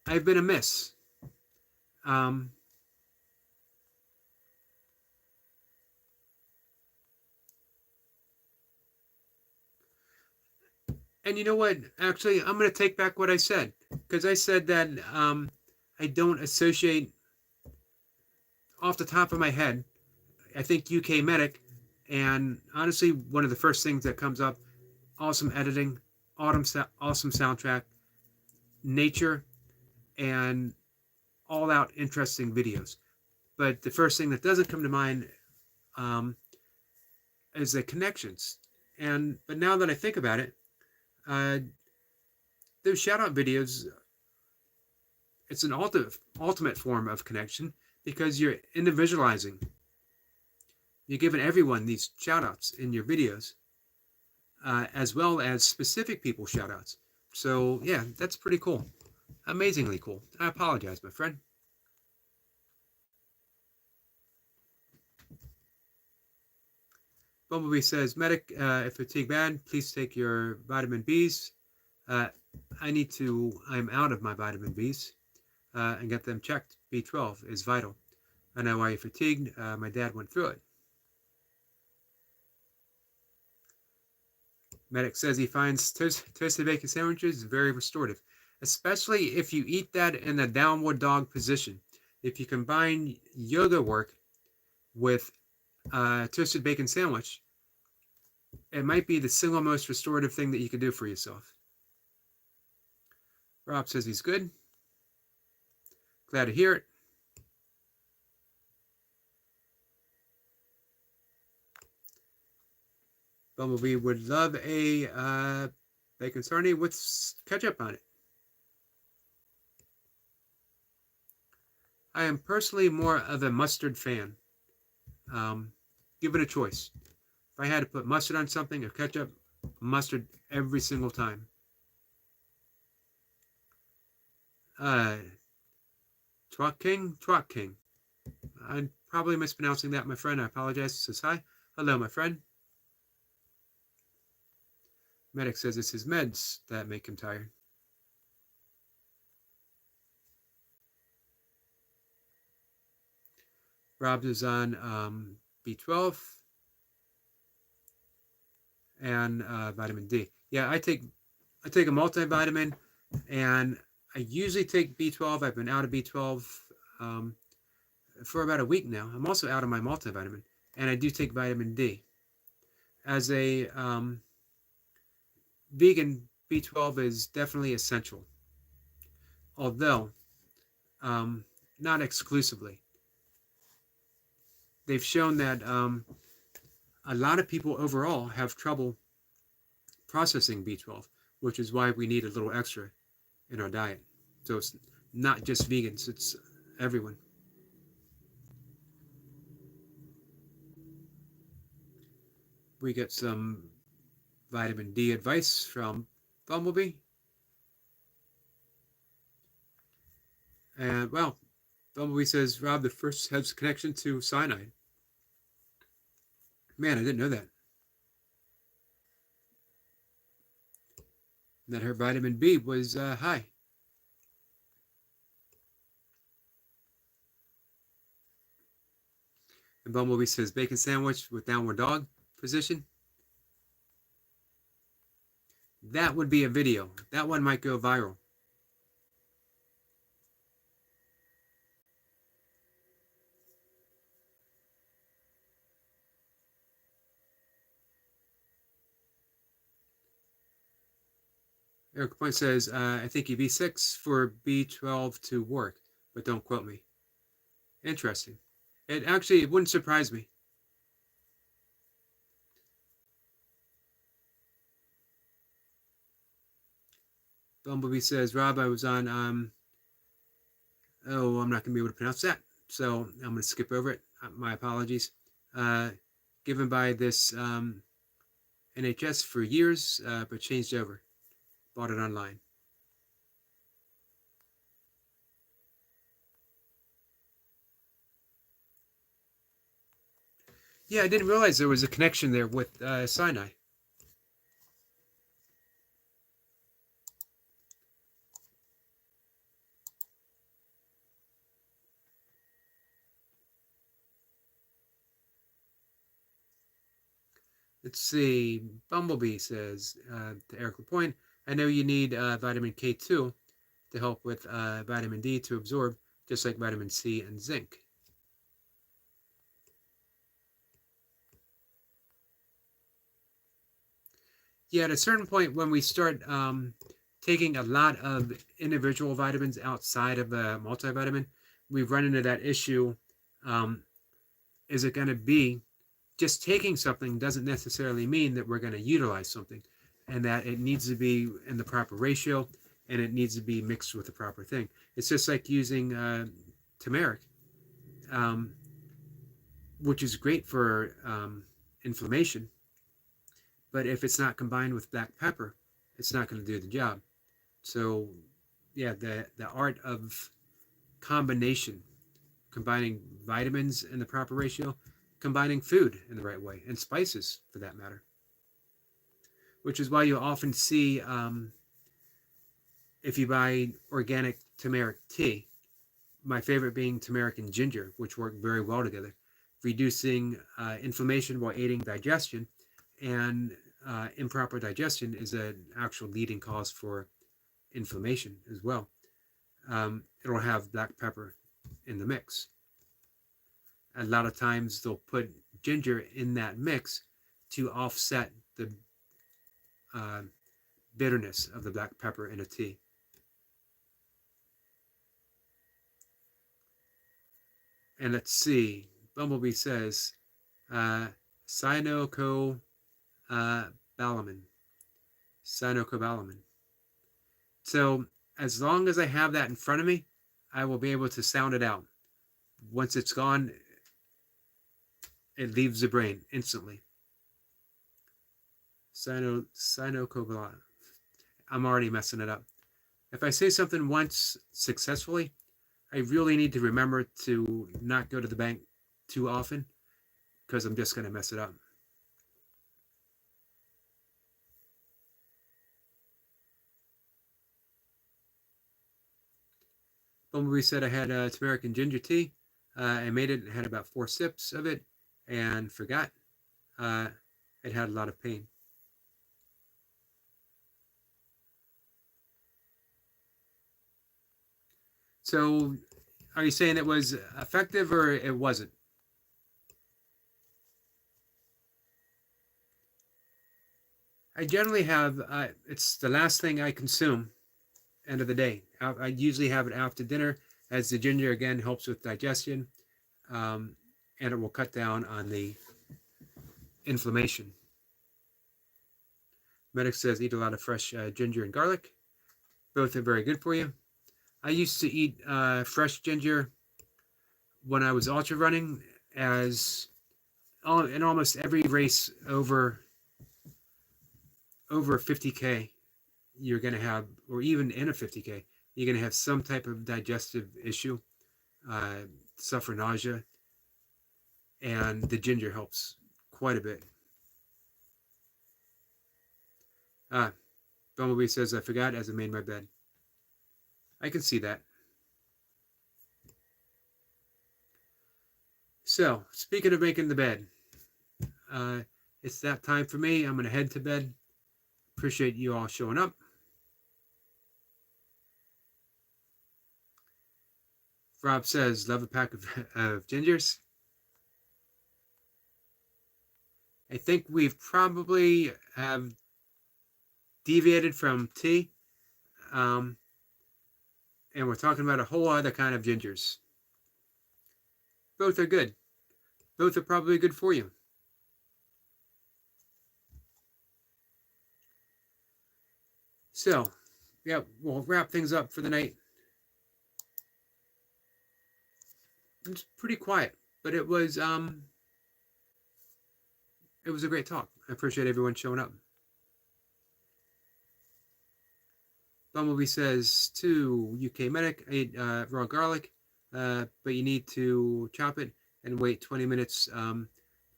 I've been amiss. And you know what? Actually, I'm going to take back what I said. Because I said that I don't associate, off the top of my head, I think UK Medic. And honestly, one of the first things that comes up, awesome editing, awesome soundtrack, nature, and all out interesting videos. But the first thing that doesn't come to mind is the connections. But now that I think about it, those shout out videos, it's an ultimate form of connection because you're individualizing. You're giving everyone these shout outs in your videos, as well as specific people shout outs. So yeah, that's pretty cool. Amazingly cool. I apologize, my friend. Bumblebee says, Medic, if fatigue bad, please take your vitamin Bs. I'm out of my vitamin Bs, and get them checked. B12 is vital. I know why you're fatigued. My dad went through it. Medic says he finds toasted bacon sandwiches very restorative, especially if you eat that in the downward dog position. If you combine yoga work with toasted bacon sandwich, it might be the single most restorative thing that you can do for yourself. Rob says he's good. Glad to hear it. Bumblebee would love a bacon sarnie with ketchup on it. I am personally more of a mustard fan. Give it a choice. If I had to put mustard on something or ketchup, mustard every single time. Twat King. I'm probably mispronouncing that, my friend. I apologize. It says hi. Hello, my friend. Medic says it's his meds that make him tired. Rob is on B12 and vitamin D. Yeah, I take a multivitamin, and I usually take B12. I've been out of B12 for about a week now. I'm also out of my multivitamin, and I do take vitamin D. As a vegan, B12 is definitely essential, although not exclusively. They've shown that a lot of people overall have trouble processing B12, which is why we need a little extra in our diet. So it's not just vegans, it's everyone. We get some vitamin D advice from Bumblebee. And well, Bumblebee says, Rob, the first has connection to cyanide. Man, I didn't know that. That her vitamin B was high. And Bumblebee says, bacon sandwich with downward dog position. That would be a video. That one might go viral. Eric Point says, I think you B6 for B12 to work, but don't quote me. Interesting. It wouldn't surprise me. Bumblebee says, Rob, I was on, I'm not going to be able to pronounce that, so I'm going to skip over it. My apologies. Given by this NHS for years, but changed over. Bought it online. Yeah, I didn't realize there was a connection there with Sinai. Let's see. Bumblebee says to Eric Lapointe, I know you need vitamin K2 to help with vitamin D to absorb, just like vitamin C and zinc. Yeah, at a certain point, when we start taking a lot of individual vitamins outside of a multivitamin, we run into that issue. Is it going to be just taking something doesn't necessarily mean that we're going to utilize something, and that it needs to be in the proper ratio and it needs to be mixed with the proper thing. It's just like using turmeric, um, which is great for inflammation, but if it's not combined with black pepper, it's not going to do the job. So, yeah, the art of combination, combining vitamins in the proper ratio, combining food in the right way, and spices for that matter. Which is why you often see, if you buy organic turmeric tea, my favorite being turmeric and ginger, which work very well together, reducing inflammation while aiding digestion. And improper digestion is an actual leading cause for inflammation as well. It'll have black pepper in the mix. A lot of times they'll put ginger in that mix to offset the uh, bitterness of the black pepper in a tea. And let's see, Bumblebee says, cyanocobalamin. Cyanocobalamin. So as long as I have that in front of me, I will be able to sound it out. Once it's gone, it leaves the brain instantly. Cyanocobalamin. I'm already messing it up. If I say something once successfully, I really need to remember to not go to the bank too often, because I'm just going to mess it up. Bumblebee said I had turmeric and ginger tea. I made it and had about 4 sips of it and forgot. It had a lot of pain. So are you saying it was effective or it wasn't? I generally have, it's the last thing I consume, end of the day. I usually have it after dinner, as the ginger, again, helps with digestion, and it will cut down on the inflammation. Medic says eat a lot of fresh ginger and garlic. Both are very good for you. I used to eat fresh ginger when I was ultra running, as in almost every race over 50K, you're going to have, or even in a 50K, you're going to have some type of digestive issue, suffer nausea, and the ginger helps quite a bit. Bumblebee says, I forgot as I made my bed. I can see that. So, speaking of making the bed, it's that time for me. I'm going to head to bed. Appreciate you all showing up. Rob says, love a pack of gingers. I think we've probably have deviated from tea And we're talking about a whole other kind of gingers. Both are good. Both are probably good for you. So, yeah, we'll wrap things up for the night. It's pretty quiet, but it was a great talk. I appreciate everyone showing up. Bumblebee says to UK Medic, I ate raw garlic, but you need to chop it and wait 20 minutes to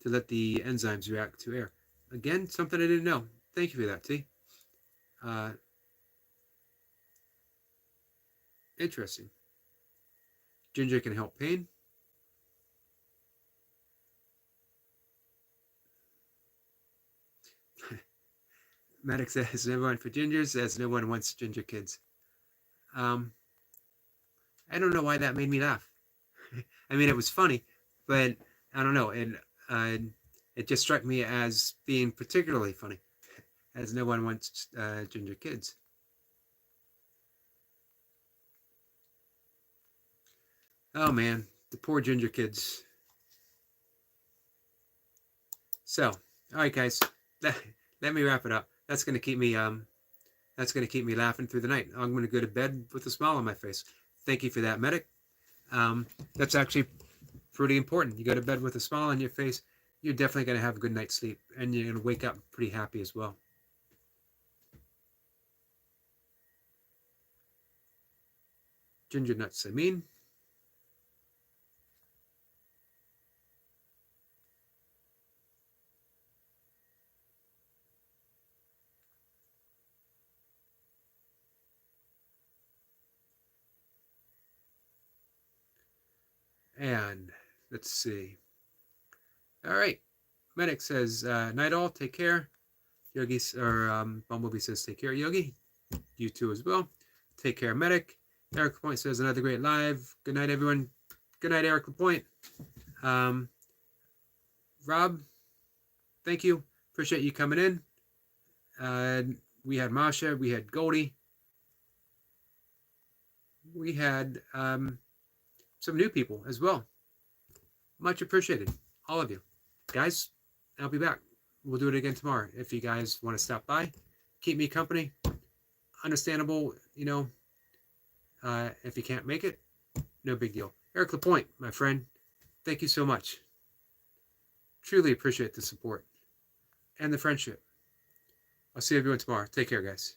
let the enzymes react to air. Again, something I didn't know. Thank you for that, T. Interesting. Ginger can help pain. Medic says no one for gingers, says no one wants ginger kids. I don't know why that made me laugh. I mean, it was funny, but I don't know. It just struck me as being particularly funny, as no one wants ginger kids. Oh man, the poor ginger kids. So, all right, guys, let me wrap it up. That's gonna keep me laughing through the night. I'm gonna go to bed with a smile on my face. Thank you for that, Medic. That's actually pretty important. You go to bed with a smile on your face, you're definitely gonna have a good night's sleep, and you're gonna wake up pretty happy as well. Ginger nuts, I mean. And let's see. All right. Medic says, night all, take care. Yogi, or Bumblebee says, take care, Yogi. You too as well. Take care, Medic. Eric Lapointe says, another great live. Good night, everyone. Good night, Eric Lapointe. Rob, thank you. Appreciate you coming in. We had Masha. We had Goldie. We had some new people as well. Much appreciated. All of you. Guys, I'll be back. We'll do it again tomorrow. If you guys want to stop by, keep me company. Understandable, if you can't make it, no big deal. Eric Lapointe, my friend, thank you so much. Truly appreciate the support and the friendship. I'll see everyone tomorrow. Take care, guys.